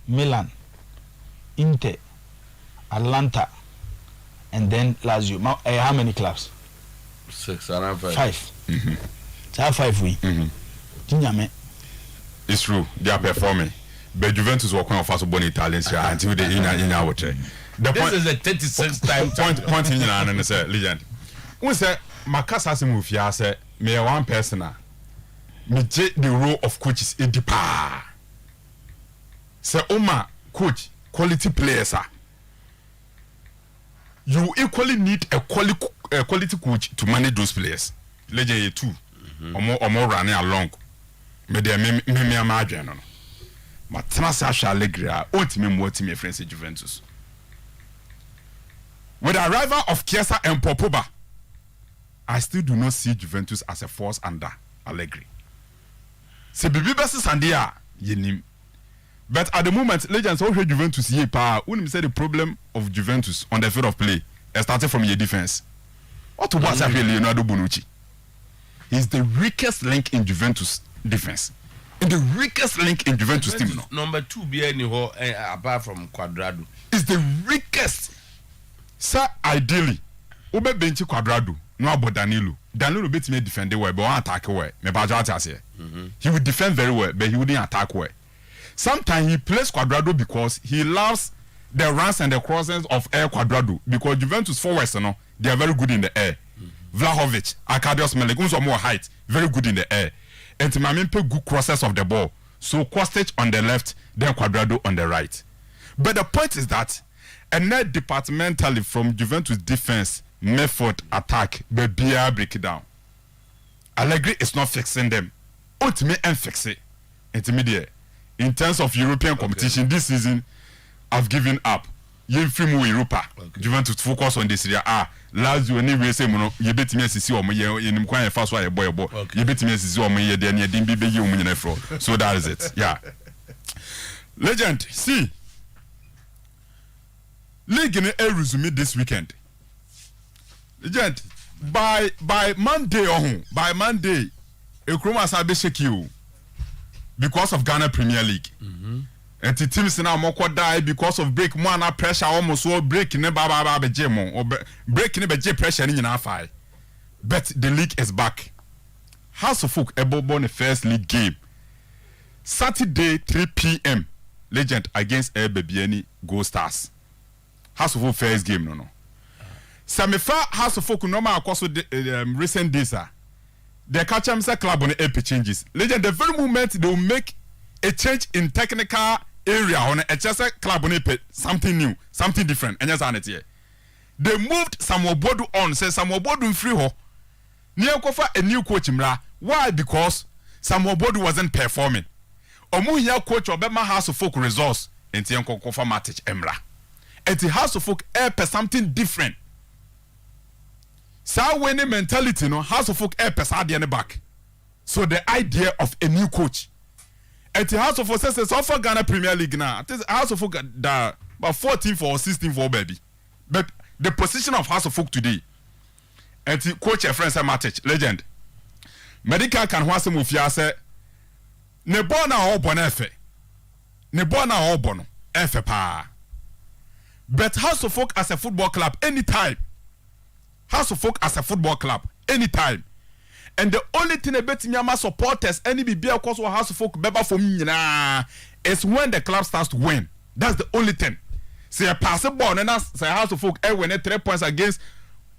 Milan, Inter, Atlanta, and then Lazio. How many clubs? 6 and 5. 5. So 5 we. It's true. They are performing. But Juventus were going to born Italians here until they in our this is the 36th time. Point in and say legend. We say Makasa Simufia say me one person me take the role of coaches in the pa. Say coach quality players are. You equally need a quality coach to manage those players. Legend too. Or more running along. Me there me imagine no. But Transa Allegri ultimately what me friends Juventus. With the arrival of Chiesa and Popoba, I still do not see Juventus as a force under Allegri. Se bibi besi sandia yenim. But at the moment, legends all heard Juventus ye power. When say the problem of Juventus on the field of play, starting from your defense. What was Leonardo Bonucci? He's the weakest link in Juventus defense. In the weakest link in Juventus team. No. Number 2 be anyhow apart from Quadrado. Is the weakest. Sir, ideally, Ube benchi Quadrado, no about Danilo. Danilo beats me defend well, but won't attack well. He would defend very well, but he wouldn't attack well. Sometimes he plays Quadrado because he loves the runs and the crosses of Air Quadrado. Because Juventus forwards, you know, they are very good in the air. Vlahovic, Arkadiusz Milik, also more height, very good in the air. And Timamimpe good crosses of the ball. So Kostic on the left, then Quadrado on the right. But the point is that a net departmentally from Juventus defense, method, attack, but BR break it down. Allegri is not fixing them. Ultimate and fix it. Intermediate. In terms of European competition this season, I've given up. You film Europa. Juventus focus on this area. Lazio anyway say mono you bet me sisi o mo ye nim kwan e fa so aye boy you bet me sisi o mo ye de na din bi be ye o mo nyina fro. So that is it. Yeah. Legend, see. League in a resume this weekend. Legend, by Monday Ekroma sabe shake you because of Ghana Premier League. And the teams now more die because of break more na pressure almost so break ne ba be jemo or break ne be pressure ni na fight. But the league is back. House of Folk ebo the first league game. Saturday 3 p.m. Legend against Bebiani Go Stars. House of Folk first game no. Samifa House of Folk normal across the recent days the Kachamsa club on the changes. Legend the very moment they will make a change in technical area on a Chelsea club on something new, something different. And yes, they moved Samuel Bodu on. Say Samuel Bodu free ho. Near Kofa a new coach mra. Why? Because Samuel Bodu wasn't performing. Omu here coach Obama House of Folk resource. And Tianko Kofa Matic Emra. And the House of Folk air something different. Sa winning mentality no House of Folk air pesa the back. So the idea of a new coach. At the House of Folk says offer Ghana Premier League now. It is House of Folk that about 14 for 16 for baby. But the position of House of Folk today. And the coach a friend Matic legend. Medical can want some of ya say ne bona all bonefe. Ne bona all bono. Efe pa. But House of Folk as a football club anytime. House of Folk as a football club anytime. And the only thing about Nyama supporters any be because what House of Folk beba for me is when the club starts to win. That's the only thing. Say a pass a ball and say House of Folk win 3 points against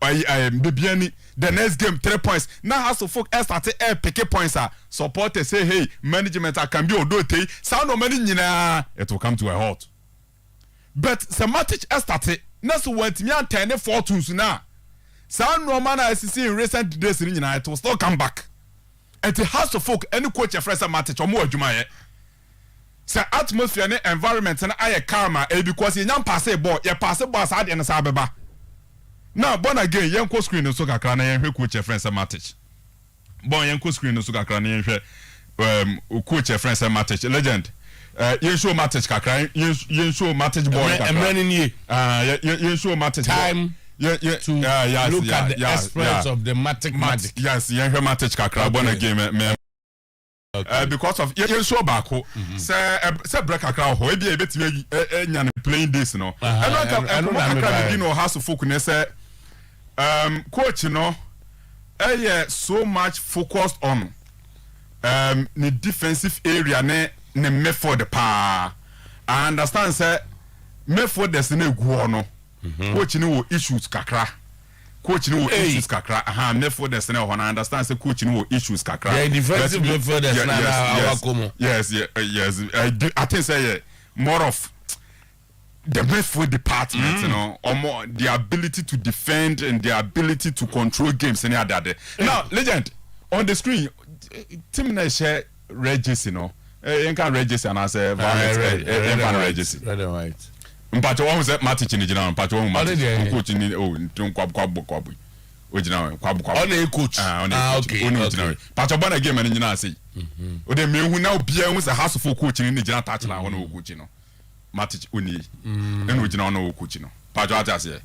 Bibiani. The next game 3 points. Now House of Folk started pick points. Supporters say hey management can be odote. Sound no money it will come to a halt. But Somatic started. Next went me and 10 fortunes now. Sound no man I see in recent days in it will still come back. And the House of Folk any coach a friend Somatic or more Jumaye. Say atmosphere and environment and I karma because you don't pass a ball, you pass a ball side and Sababa. Now born again young co screen no so kakra na yen coach a friend Somatic. Born young co screen no so kakra na yen coach a friend Somatic legend. You show Matic kakra you show Matic ball kakra. You show Matic time to look at the experts of the magic. Yes, you hear Matic kakra born again me. Because of you show back say break kakra ho e be betime nya playing this no. I know House of Folk say coach no so much focused on the defensive area ne method pa. I understand say method des na egu no. Coach no issues kakra. Coach no issues kakra. Method des na I understand say coach no issues kakra. Yeah, defensive method des na our komo. Yes. I think say more of the midfield department, you know, or more the ability to defend and the ability to control games and other. Now, legend on the screen, team na share Regis, you know. You can Regis and I say Regis. Red and white. Mpacho one say Matic in the general, Mpacho one Matic coach in don't kwabu. Original kwabu. On a coach. Okay. Mpacho bona game and you say. O de me hu na obi an say House of Folk coach in the general touch na ho na coach no. Matic oni and original no coach no. Mpacho ata say.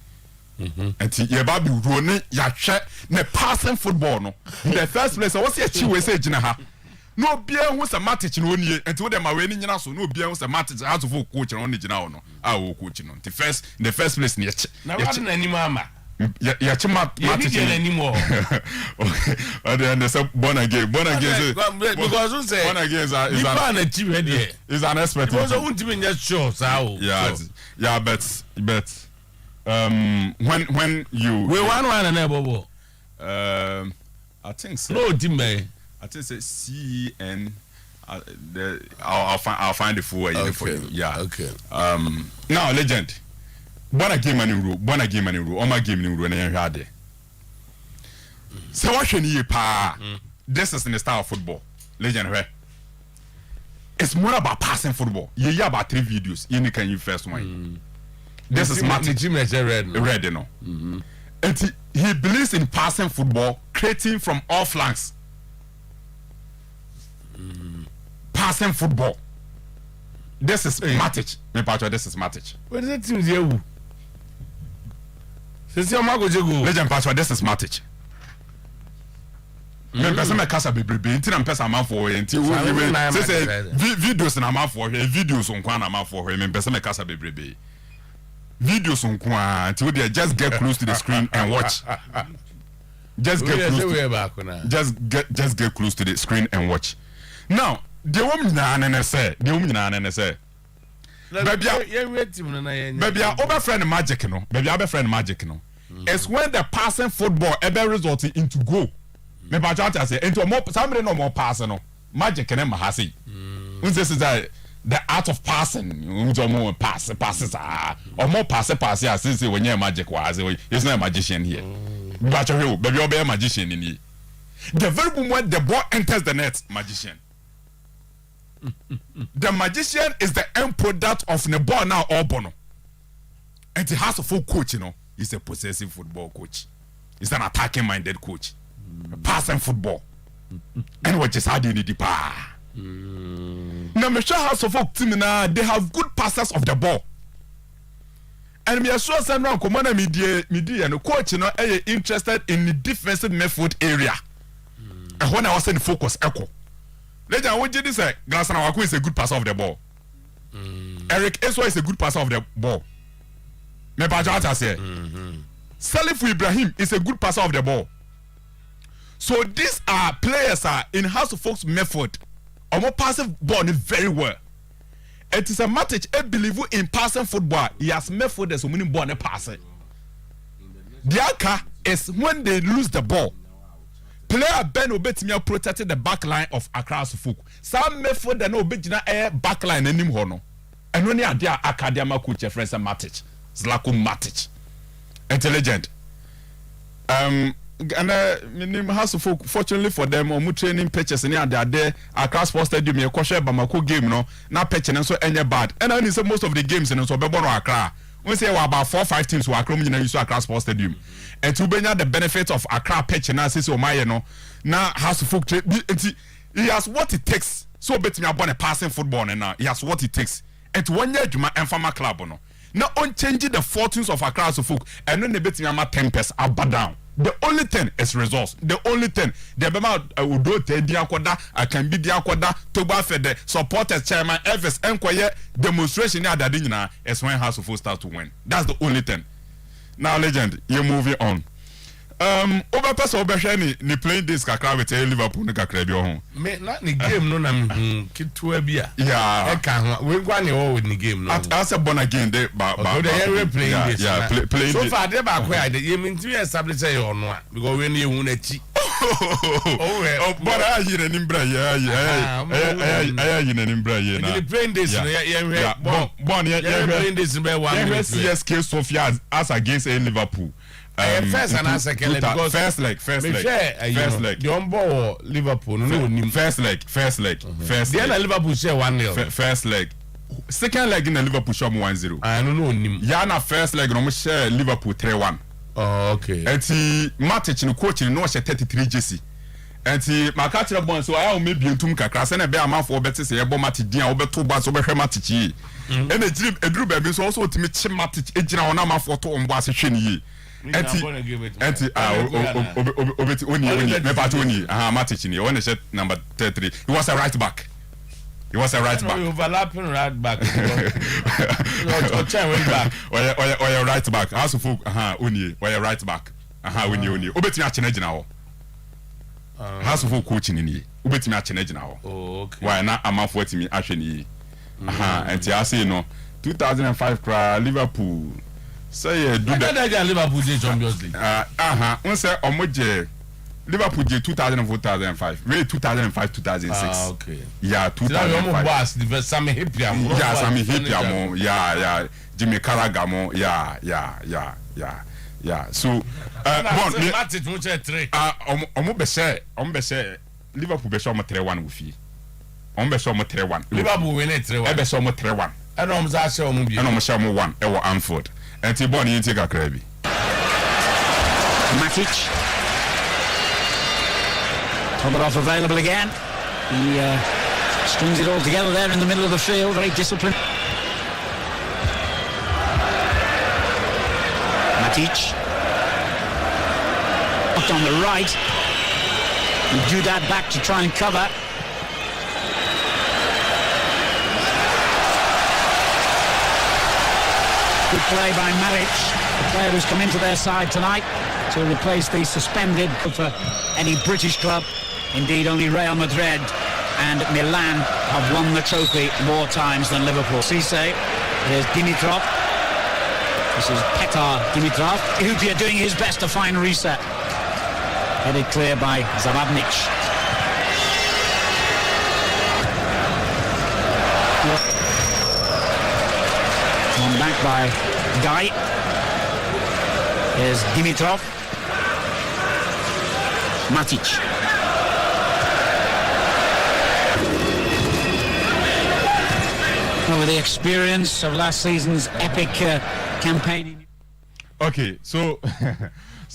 And ye ba bi ro ne ya hwe ne passing football no. In the first place what's your chi we say gina ha. No bia hu say Matic no nie enti wo de ma we ni nyina so no bia hu say Matic House of Folk coach no ni gina ho no. Wo coach no. The first place ni ye chi. Na wa na ni mama. Ya chi Matic anymore. Okay. And say born again because who say born again is an expert. Because won't just show sao. Yeah, but when you we one and bobo. I think so. No team man. I think say CN I'll find the full way for you. Yeah. Okay. Now legend. Born again man rule. O ma game ni rule na yen hwade. So what hwe pa. This is in the style of football. Legend where. It's more about passing football. You hear about 3 videos. You can you first one. This is Matic. Red, no. And he believes in passing football, creating from all flanks. Passing football. This is Matic. This is Matic. What is that team there? Legend Patrick, this is Matic. Person me kasa bebrebe nti na mpesa amanfo we nti we say videos na amanfo we videos on na amanfo we person me kasa bebrebe videos on nti we just get close to the screen and watch just get close to the screen and watch. Now the woman na say baby over friend magic no it's when the passing football ever resulting into goal. Me ba chat say into more somebody no more passing no magic na ma hasi. This is the art of passing. Unto more passes or more pass as say when you magic was it's not a magician here. But you baby you be a magician in here. The very moment the ball enters the net, magician. The magician is the end product of the ball now or bono. And he has a full coach, you know. He's a possessive football coach. He's an attacking minded coach. Passing football. And what just had in the pa. Now, Michelle House of Folk team now they have good passers of the ball. And me sure say no commander media and coach you know interested in the defensive midfield area. And when I was in focus echo. Later what did you say? Glassana Waku is a good passer of the ball. Eric Eswa is a good passer of the ball. Me Bajata say. Salif Ibrahim is a good passer of the ball. So these are players are in House of Folks method. Omo passing ball very well. It is a matter I believe in passing football. He has method as winning ball and passing. The anchor is when they lose the ball. Player Ben Obetimi protected the back line of Accra Folk. Some method that no Obetimi air back line and him hono. And when they are there academic coach friends Matic. Zlako Matic. Intelligent. And House of Folk, fortunately for them, or training pitches and they are there. Accra Sports Stadium, you question Bamako game, no, now pitching and so any bad. And I say most of the games in so Bebono Accra. We say about 4-5 teams who are coming in use Accra Sports Stadium. And to bring out the benefits of Accra pitching and say my no now House of Folk he has what it takes. So bet me about a passing football and now he has what it takes. And 1 year to my Enfama club no. Now on changing the fortunes of Accra Folk and then they bet me about 10 pesos up down. The only thing is results. The only thing. The Bema Udo Diakoda, I can be Diakoda, Toba Fede, supporters, chairman, Elvis, Enquire, demonstration at Dadina is when House of Folk start to win. That's the only thing. Now, legend, you're moving on. Over person Obeshani, ni playing this kakra with Liverpool, Kakra home. Me not the game, no, I'm kid to a beer. Yeah, I can't. We're going to with the game. I said, born again, they playing this. Yeah, playing so far, they're back where you mean to establish a on one because when you win a cheat. Oh, but I hear an imbra, yeah, in an imbra, yeah. Playing this, yeah, playing this in one. CSK Sofia as against Liverpool. First and second leg. First leg. The on Liverpool. No, first leg. The other Liverpool share 1-0. First leg. Second leg in the Liverpool share 1-0. I don't know. Yana first leg no share Liverpool 3-1. Oh, okay. And the Matic no coach no share 33 JC. And the Makachira bon so I maybe ntum kakra se na be amafo obete se yebo Matic dia obeto ba so behwe Matic. And the Edru baby so also ultimate Matic ejina ona amafo to ombo ase hwe ni yi. Enti obeti oni me part oni Matic ni one set number 33. He was a right back. Overlapping right back. Or right back. House of Folk oni or right back. Oni. Obeti na chenegina ho. House of Folk coaching ni. Obeti na chenegina ho. Oh, okay. Why na amafo atimi ahwe ni. Enti I say no 2005 cra Liverpool. Say do that Liverpool Champions League. One say omoje Liverpool 2004-2005. Really 2005-2006. Okay. Yeah, 2005. Sammy Hippiam. Yeah, Sammy Hippiam. Yeah. Jimmy Carragher. Yeah. So Matic mo che 3. Omo be say Liverpool be show mo 3-1 with you. Omo be show mo 3-1. Liverpool win 3-1. E be show mo 3-1. And omo za show mo bi. And omo show mo 1 e wo Anfield. And ti ball ni take akra bi. Matic. Tomarov available again. He strings it all together there in the middle of the field, very disciplined. Matic. Up on the right. And do that back to try and cover. Good play by Maric, the player who's come into their side tonight to replace the suspended for any British club. Indeed, only Real Madrid and Milan have won the trophy more times than Liverpool. Cisse, there's Dimitrov. This is Petar Dimitrov. Hupia doing his best to find reset. Headed clear by Zababnic. Won back by Guy. Here's Dimitrov. Matic. With the experience of last season's epic campaigning. Okay, so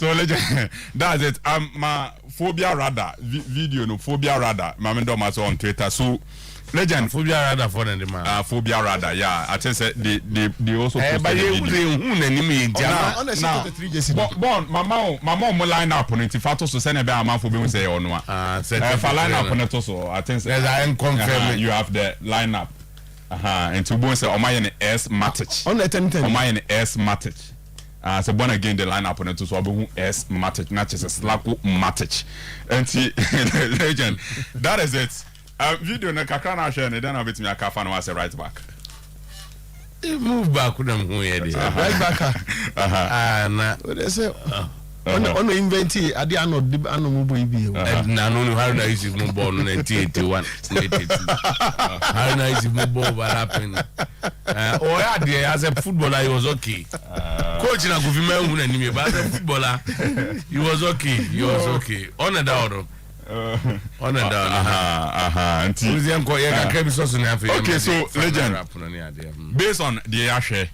legend, that's it. My phobia radar video no phobia radar mama ndo maso on Twitter so legend phobia radar for the man phobia radar yeah I think they also but who na ni me jama bon mama mo line up no tifato so say na be amanfo be say ono a fa line up no to so I think I confirm you have the line up and to bon say omaye ne S Matic on the 10 omaye ne S Matic so born again the line up on it so abu S Matic not just a Slako Matic and legend that is it video na kakra na share ne then I bet me aka fa no as a right back move back with them who here right back na they say on invent ade ano mo boy bi na no how na use mo ball no 1981 how na use mo ball what happened yeah there as a footballer he was okay coach na go fi man hu na ni but as a footballer he was okay on the down on the down okay so legend based on the ashe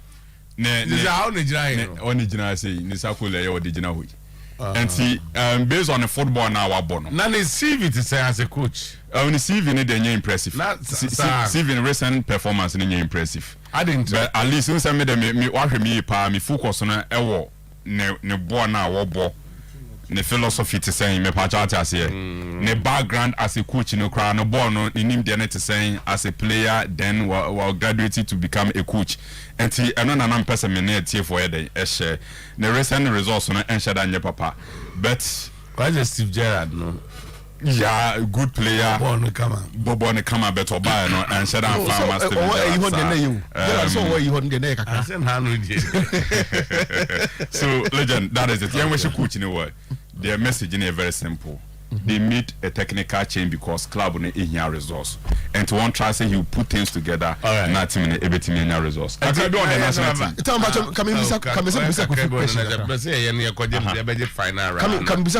this is how Nigeria say ni sakole ye odijina hoyi and see based on the football now abono na the CV to say as a coach the CV ne dey impressive CV recent performance ne impressive I didn't but at least since me wahwe me pa me focus no ewo ne ball na wo ball ne philosophy to say me pa cha ase ne background as a coach no cry no ball no nim de ne to say as a player then we graduated to become a coach and eno na person me na tie for dey share the recent results no en share da papa but quite Steve Gerrard no yeah good player Bobo no come but oba no en share da fa master so legend that is it yeah we should coach in the world their message is very simple. They made a technical change because club on a resource, and to one try say he will put things together. Not team in everything in resource. I can do on the national team. Come bisa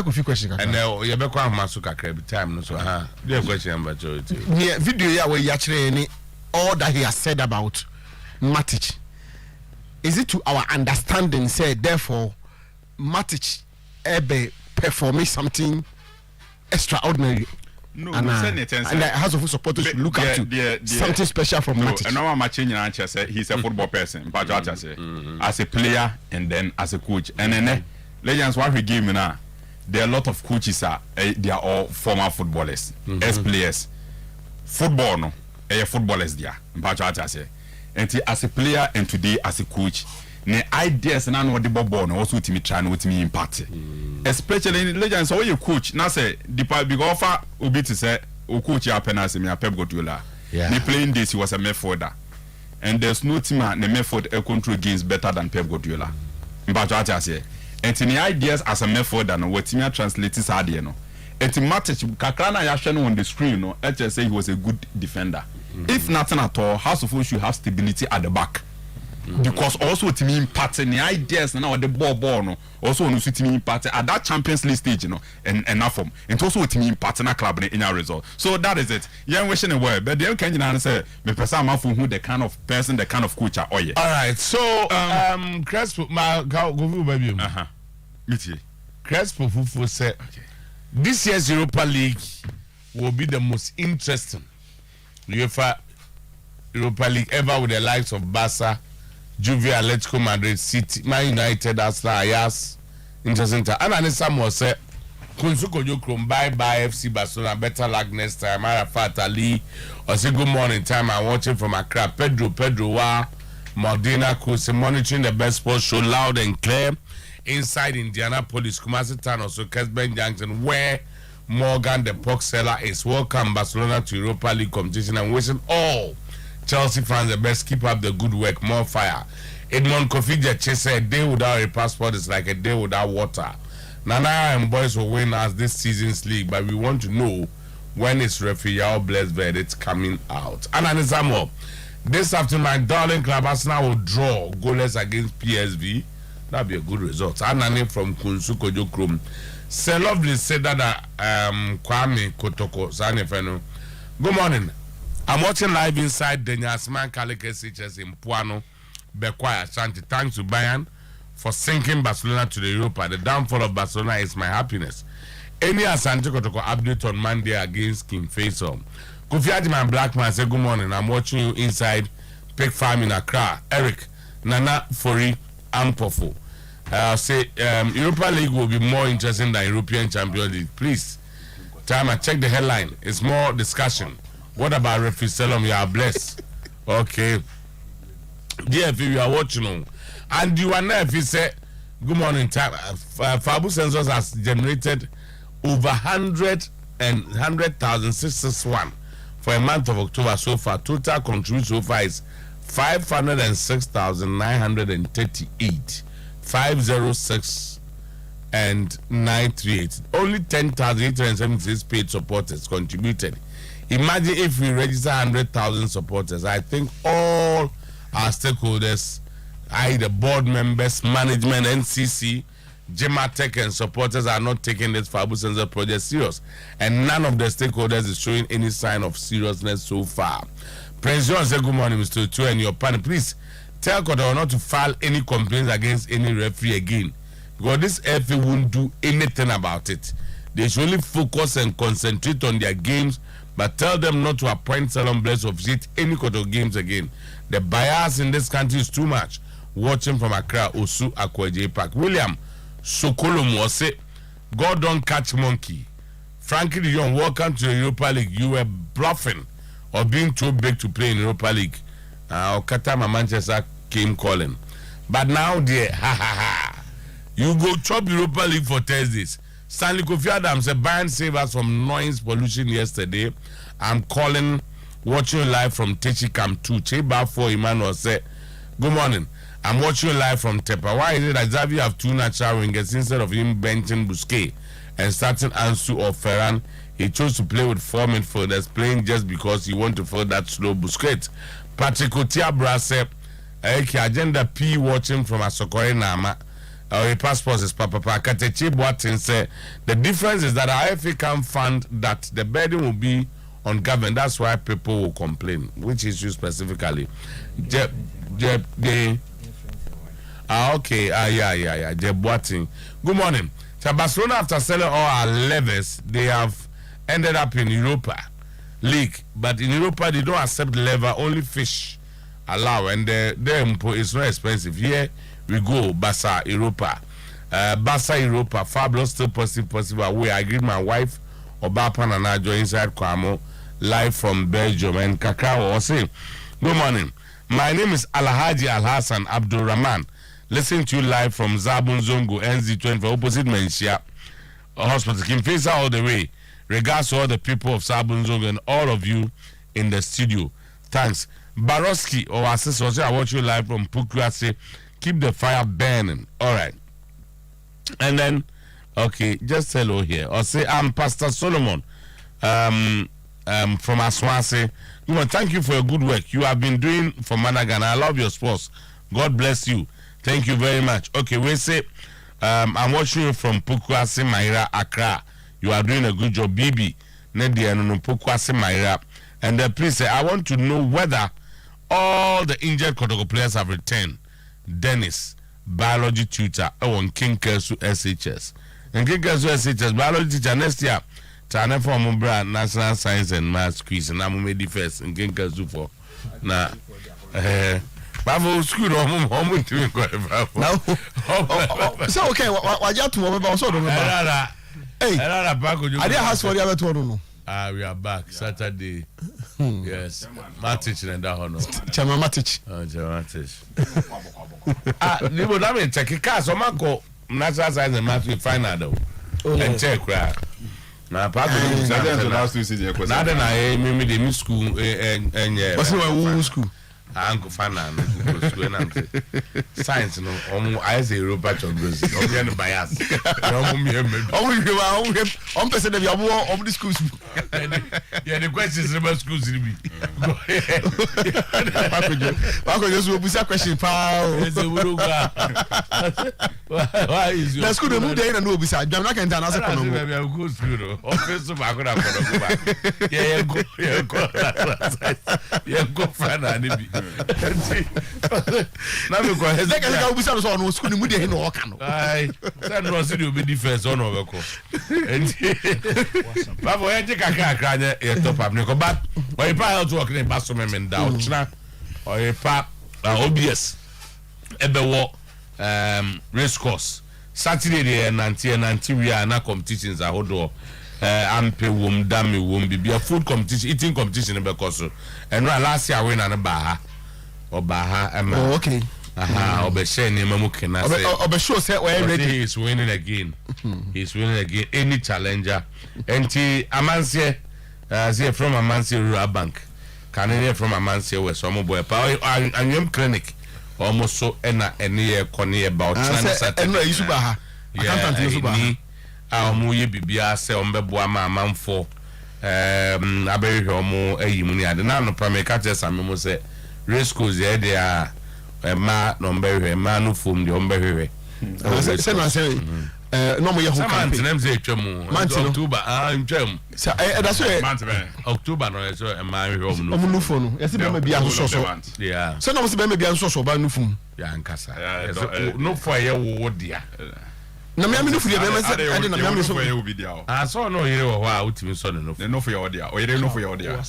ku fi question. And you be kwa masuka every time. So the question about you. Yeah, video ya we yachire ni all that he has said about Matic. Is it to our understanding? Say therefore, Matic ebe performing something extraordinary. No, and the House of supporters should look up to something special from Matic. No one matching say he's a football person, as a player and then as a coach. And then legends what we give me now. There are a lot of coaches they are all former footballers, ex-players. Football no, footballers there. And as a player and today as a coach. Ne ideas na no de bobo no also timi try no timi impact especially legends so you coach na say the big offer obi to say o coach ya penalty me Pep Guardiola the playing this he was a midfielder and there's no team na midfield control games better than Pep Guardiola mbacho ati and the ideas as a midfielder no what timi translate this idea no and Matic kakra na ya hwe no on the screen no I just say he was a good defender if nothing at all House of should have stability at the back. Because also to me impact the ideas now the ball no also no to me impact at that Champions League stage you know and enough form and also to me impact na club in our result so that is it yeah wishing a word but they can you say me person am who the kind of person the kind of coach are all right so Crespo my go baby meet Crespo Fufu said this year's Europa League will be the most interesting UEFA Europa League ever with the likes of Barca, Juve, Atletico Madrid, City, Man United, Arsenal, Ajax, interesting time. And then someone said, Kunsuko Jokrom, bye FC Barcelona, better luck next time. Arafat Ali, or say good morning time. I'm watching from Accra. Pedro Wa, Modena Kuse, monitoring the best sports show loud and clear inside Indianapolis, Kumasi Town, also Kesben Junction, where Morgan the pork seller is. Welcome Barcelona to Europa League competition and wishing all Chelsea fans the best. Keep up the good work. More fire. Edmond Kofi said, a day without a passport is like a day without water. Nana and boys will win us this season's league, but we want to know when it's referee blessed verdict coming out. And an example, this afternoon, my darling club Arsenal will draw goalless against PSV. That'll be a good result. Anani from Kunsuko Jokrom. Sir Lovely said that Kwame Kotoko Sanefeno. Good morning. I'm watching live inside the Nyasman Kalikes HS in Puano, Bekwai Ashanti. Thanks to Bayern for sinking Barcelona to the Europa. The downfall of Barcelona is my happiness. Any Asante Kotoko update on Monday against King Faisal. Kofi Adiman Blackman say good morning. I'm watching you inside Pig Farm in Accra. Eric Nana Fori Ampofo. Say Europa League will be more interesting than European Champions League. Please, time I check the headline. It's more discussion. What about referee Salom? You are blessed. Okay. DFE, you are watching. And you are now, if you say, good morning, time. Fabu Sensors has generated over 100,661 for a month of October so far. Total contribution so far is 506,938. 506 and 938. Only 10,876 paid supporters contributed. Imagine if we register 100,000 supporters. I think all our stakeholders, i.e. the board members, management, NCC, Gematech and supporters are not taking this Fabu Sensor project serious. And none of the stakeholders is showing any sign of seriousness so far. Prince John said good morning, Mr. Otuo, and your panel. Please tell Kotawa not to file any complaints against any referee again. Because this FA won't do anything about it. They should only focus and concentrate on their games, but tell them not to appoint Salon Bless to officiate any Kotawa games again. The bias in this country is too much. Watching from Accra, Osu, Akwaje Park. William Sokolom was say, God don't catch monkey. Frankie de Jong, welcome to the Europa League. You were bluffing or being too big to play in Europa League. Okata Manchester came calling. But now, dear, you go chop Europa League for Thursdays. Stanley Kofi Adams said, Bayern saved us from noise pollution yesterday. I'm calling, watching live from Techi Camp 2. Cheba 4 Emmanuel said, good morning. I'm watching live from Tepa. Why is it that Xavi have two natural wingers instead of him benching Busquets and starting Ansu or Ferran? He chose to play with 4 midfielders, playing just because he want to fill that slow Busquets. Patrick Otiabra said, agenda P watching from Asokore Nama. Our passport is Papa Katechi Boatin said, the difference is that our FA can fund that the burden will be on government. That's why people will complain. Which issue specifically? Okay. Yeah. Boatin. Good morning. So Barcelona, after selling all our levers, they have ended up in Europa League. But in Europa, they don't accept lever, only fish allow. And the is not expensive. Here we go, Barca Europa. Barca Europa, fabulous, still possible. I agree with my wife, Obapan and I join inside Kwamo, live from Belgium. And Kakao was saying, good morning. My name is Alhaji Al Hassan Abdul Rahman. Listen to you live from Zabun Zongo, NZ20 for opposite Menchia Hospital. Kim Faisal all the way. Regards to all the people of Zabun Zongo and all of you in the studio. Thanks. Baroski or assessor, I watch you live from Pukwase. Keep the fire burning. All right. And then, okay, just hello here. Or say, I'm Pastor Solomon from Aswase. Thank you for your good work you have been doing for Managan. I love your sports. God bless you. Thank you very much. Okay, we say, I'm watching you from Pukwase, Maira, Accra. You are doing a good job, Bibi. Nedia, no Pukwase, Maira. And please say, I want to know whether all the injured Kotoko players have returned. Dennis, biology tutor, on King Kersu SHS. And King Kersu SHS, biology teacher next year. Tana for Mumbra, National Science and Maths quiz, and I'm made the first in King Kersu for. Now, Bravo school, home to me. So, okay, what you to also don't remember. Hey, I didn't ask for the other two. We are back Saturday. Yes, Matic and that honor. Chama Matic. Matic. Nibo dame check cars o mako National Science and Maths final though. And check right. Na pa ko ni Saturday last week season question. Na den na me dey school and what's the school? Uncle Fana school na science no I say Europa Champions. O be no bias. On person dey abo of the schools. Yeah, the questions about schools be. Pako just we busa question pa. Why is your school move there no busa. Jam na kan na say kono. We go school no. Office ba ko na go back. Yeah, go. Yeah, go Fana ni bi. na me ko They can go with us on school mu dey no ka no. Ai, say no see the defense on over ko. Babo e je kakra nya e top up ne ko but Oyerepa health work ne ba so me da o china Oyerepa OBS ebewo race course Saturday dey 90 we are na competitions ahodo ampe wom dame wom bibia food competition eating competition be course and last year we na ba ha Oh, okay. Obe share ni mamu kena say Obe show say we ready. He is winning again. He's winning again. Any challenger. Enti Amansie say from Amansie Rural Bank. Canadian from Amansie West. Some boy power and clinic. Almost so ena any corner about China. And no issue ba ha. Accountant issue ba ha. Omo ye bibia say ombeboa ma amanfo. Aberi omo eyimu ni ade na no prameka tell samemo say race course here there ma number ma no form the umber say no say no mo ye ho campaign name say twemu October twem say that's why October no so ma hwe no no phone no yes be ma bia so yeah say no say be ma bia so ba no phone ya nkasa no for ye wo dia na me no furi be ma say ade na me so for ye wo bi dia so no yire wo ha utimi so no for ye dia o yire no for ye dia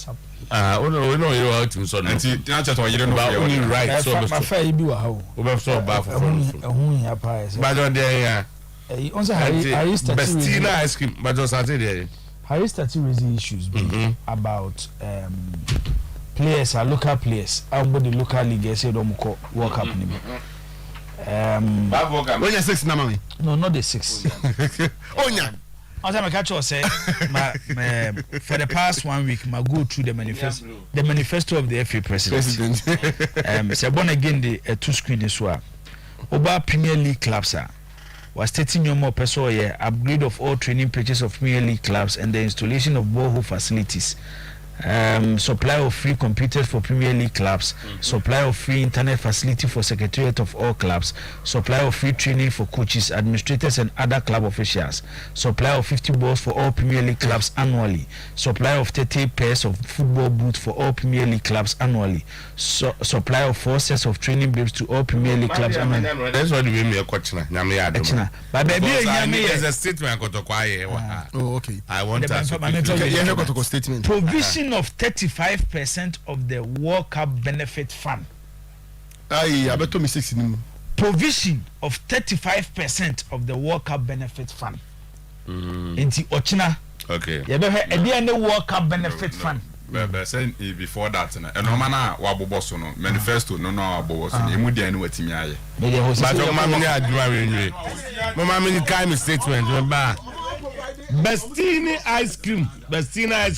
no yire wo utimi so no enti tina chat o yire no for ye right so ma fa ibi wa ha o be so ba for ehun ya pa ese ba don there ya on say Harry start Bestina ice cream but just started there Harry started raising issues about players are local players about the local league say don ko World Cup ni when you 6 na mami no not the 6 onya I was catch you say for the past 1 week my go through the manifesto of the FA president say born again the two screen is wa Oba Premier League clubs was stating no more person here upgrade of all training pitches of Premier League clubs and the installation of borehole facilities, supply of free computers for Premier League clubs, supply of free internet facility for secretariat of all clubs, supply of free training for coaches, administrators and other club officials, supply of 50 balls for all Premier League clubs annually, supply of 30 pairs of football boots for all Premier League clubs annually, supply of 4 sets of training briefs to all Premier League clubs annually. That's what we mean but baby there's a statement I got to quiet. Oh, okay. I want to statement. Provision of 35% of the World Cup benefit fund. Aye, I better me 6 in. Provision of 35% of the World Cup benefit fund. Inti Ochina. Okay. You better have the World Cup benefit fund. But say before that and no man wa bobo so no manifesto no bobo so emu dia no watimi aye. But mama me aduma we mama me kind statement remember Bestini ice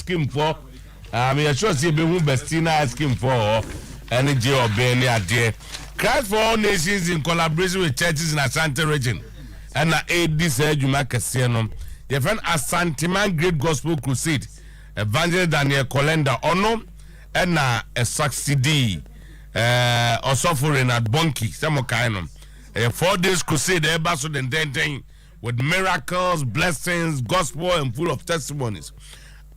cream for me sure say be who Bestini ice cream for energy or be any ade. Christ for all nations in collaboration with churches in Asante region and aid this aduma kese no your friend Sometymer Great Gospel Crusade Evangelist Daniel Kolenda ono ena a succeed also for Renard Bonki some kind of 4 days crusade eba so den with miracles, blessings, gospel and full of testimonies.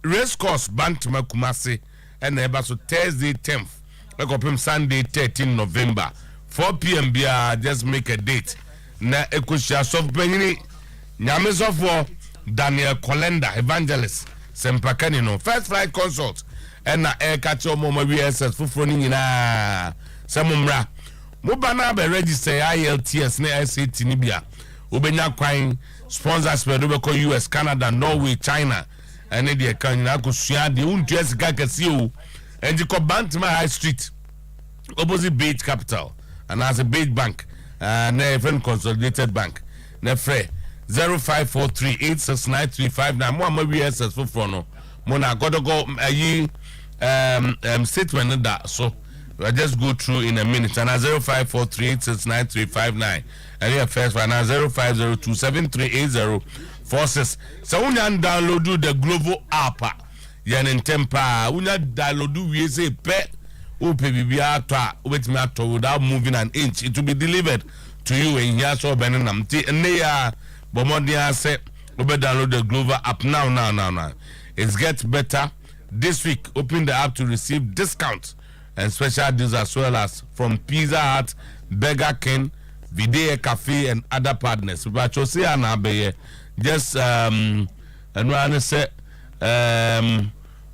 Race course Bantama Kumasi and eba so Thursday 10th like up Sunday 13 November 4 p.m. bia just make a date na ekusha so penini nyame so for Daniel Kolenda Evangelist Sempakani no first flight consult and na air catch your mama VSS for front na samumra mo bana be register IELTS na SAT ni bia obenya kwan sponsors be do be US Canada Norway China and the kan na ko sua de untu esika kase o and ko Bantama High Street opposite Beach Capital and as a Beach Bank na even consolidated bank na free 0543869359 mo ama VSS for no mo na godogo ayi statement that so I just go through in a minute and 0543869359 and your first one 0502738046 so unya download the Global app ya ntempa unya download we say pe o pe bibia to wait me to without moving an inch it will be delivered to you in here so benam ti ne ya Bomodia say we download the Global app now. It gets better. This week, open the app to receive discount and special deals as well as from Pizza Hut, Burger King, Videa Cafe, and other partners. But you see, just and when I say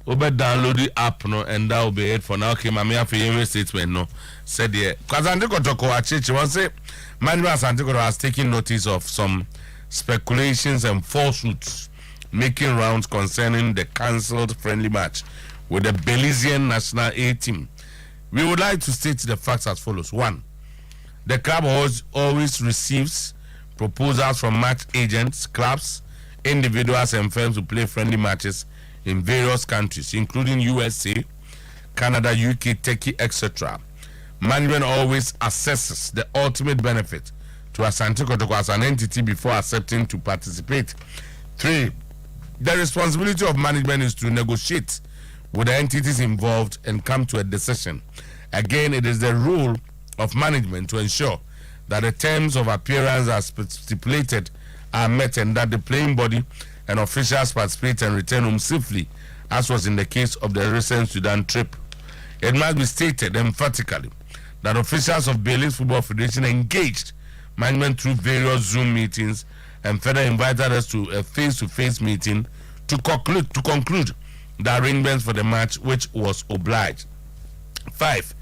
over download the app no, and that will be it for now. Okay, my have a statement no said yeah. Because Otuo Acheampong was say management Otuo has taken notice of some speculations and falsehoods making rounds concerning the cancelled friendly match with the Belizean national A team. We would like to state the facts as follows. 1. The club always receives proposals from match agents, clubs, individuals and firms to play friendly matches in various countries, including USA, Canada, UK, Turkey, etc. Management always assesses the ultimate benefit to Asante Kotoko as an entity before accepting to participate. 3. The responsibility of management is to negotiate with the entities involved and come to a decision. Again, it is the role of management to ensure that the terms of appearance as stipulated are met and that the playing body and officials participate and return home safely, as was in the case of the recent Sudan trip. It must be stated emphatically that officials of Belize Football Federation engaged management through various Zoom meetings and further invited us to a face-to-face meeting to conclude the arrangements for the match, which was obliged. 5.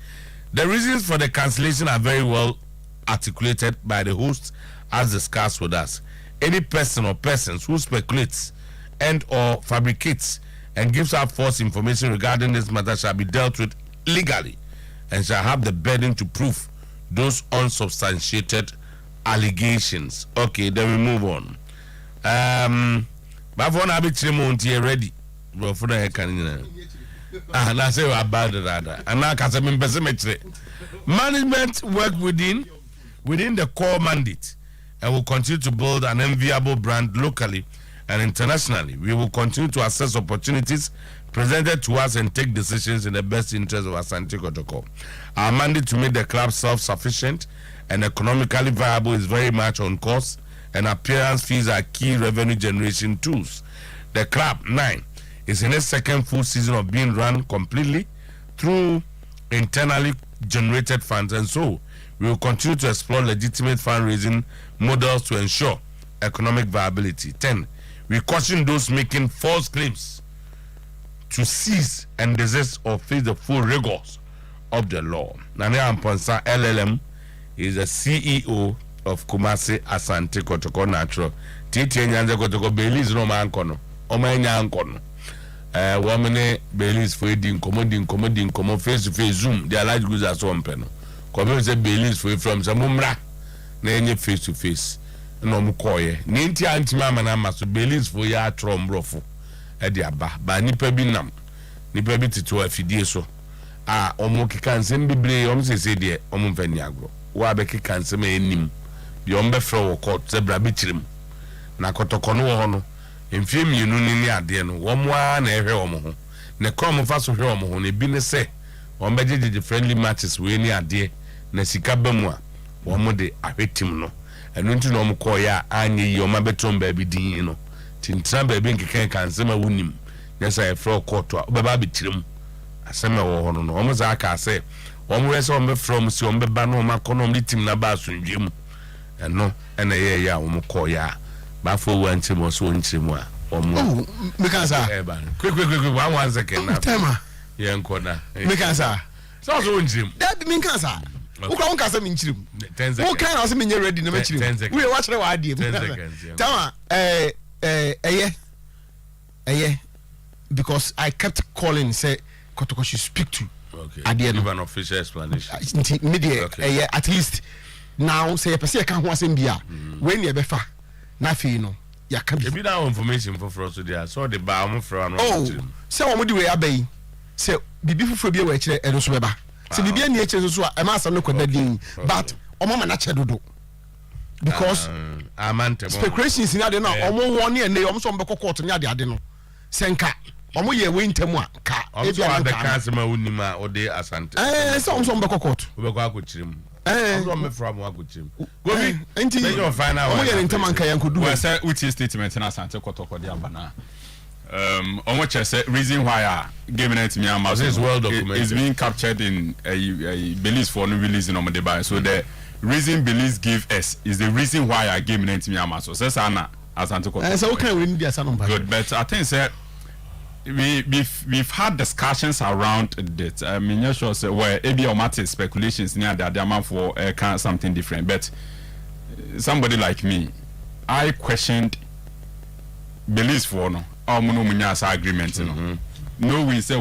The reasons for the cancellation are very well articulated by the host as discussed with us. Any person or persons who speculates and or fabricates and gives out false information regarding this matter shall be dealt with legally and shall have the burden to prove those unsubstantiated allegations. Okay, then we move on. But for now, be ready. But for the heck, and I say about that. And now, because I'm in pessimistic, management work within the core mandate and will continue to build an enviable brand locally and internationally. We will continue to assess opportunities presented to us and take decisions in the best interest of Asante Kotoko. Our mandate to make the club self-sufficient and economically viable is very much on course, and appearance fees are key revenue generation tools. The club, 9, is in its second full season of being run completely through internally generated funds, and so we will continue to explore legitimate fundraising models to ensure economic viability. 10. We caution those making false claims to cease and desist or face the full rigors of the law. Nane Amponsa LLM is the CEO of Kumasi Asante Kotoko Natural. Titi Nyanza Kotoko Belize no mankono. Oma nyankono. Wamene Belize for din komo face to face Zoom. Their large goods are so umpeno. Come say Belize for from Samumra. Na enye face to face. No mukoye. Ninti anti mama na maso Belize for ya trombrofo. Edi aba. Ba nipa bi nam. Nipa bi tito afidie so. Omo keka nsem bibre omo se de omo mfani agro. Wa be keka nsem enim. Bi omo be fra wo court se bra be chirim. Na kotoko no wo ho no. Mfie mienu ni ade no. Wo mo a na ehwe omo ho. Ne kom fa so hwe omo ho ne bi ne se omo be jeje friendly matches we ni ade na sika ba mu a wo mo de ahwetim no. Enu nti no omo ko ya anye yi omo betom ba bi din no. Tintra ba bi nkeka kan nsem a wonim. Nyesa e fra court a obeba be chirim. Asema wo ho no omo za aka se omo rese omo from si omo beba no ma kono omo team na ba asundwem eno ena ye ya omo ko ya ba fo wanchi mo so nchim a omo meka sa quick 1 second na tema ye nkona meka sa so nchim that meka sa ukra won ka sa minchirim 10 seconds wo kan na so menye ready na machirim we wa chere wa adie 10 seconds tema because I kept calling say Kotoko should speak to. Okay. Give an official explanation. Media at least now say a person can was in Bia when you befa na fi no ya can be that information for us today. So the bar from say what do we abey say bibi fufu bia we kire e so beba say bibi na e kire so a ma no kwada din but o mama na chedodo because speculations in ade na o mo won ne o mo so mbekọ court nya ade no senka omo ye we ntemu a ka e bia na ka asema unima ode Asante so omo mbekọ court ubekọ akochirim omo me from akochirim go bi enti your final omo ye ntemu anka yankodu we say which statement na Asante Kotoko de abana much as reason why game night me am is well documented. It's being captured in a Belize for no releasing on the buy. So the reason Belize give us is the reason why I game night me am so says Anna as Antico. So okay, we need the asylum. Good, but I think that we've had discussions around it. I mean, you're sure where idiomatic speculations near the amount for something different. But somebody like me, I questioned Belize for no, or agreement. No, we say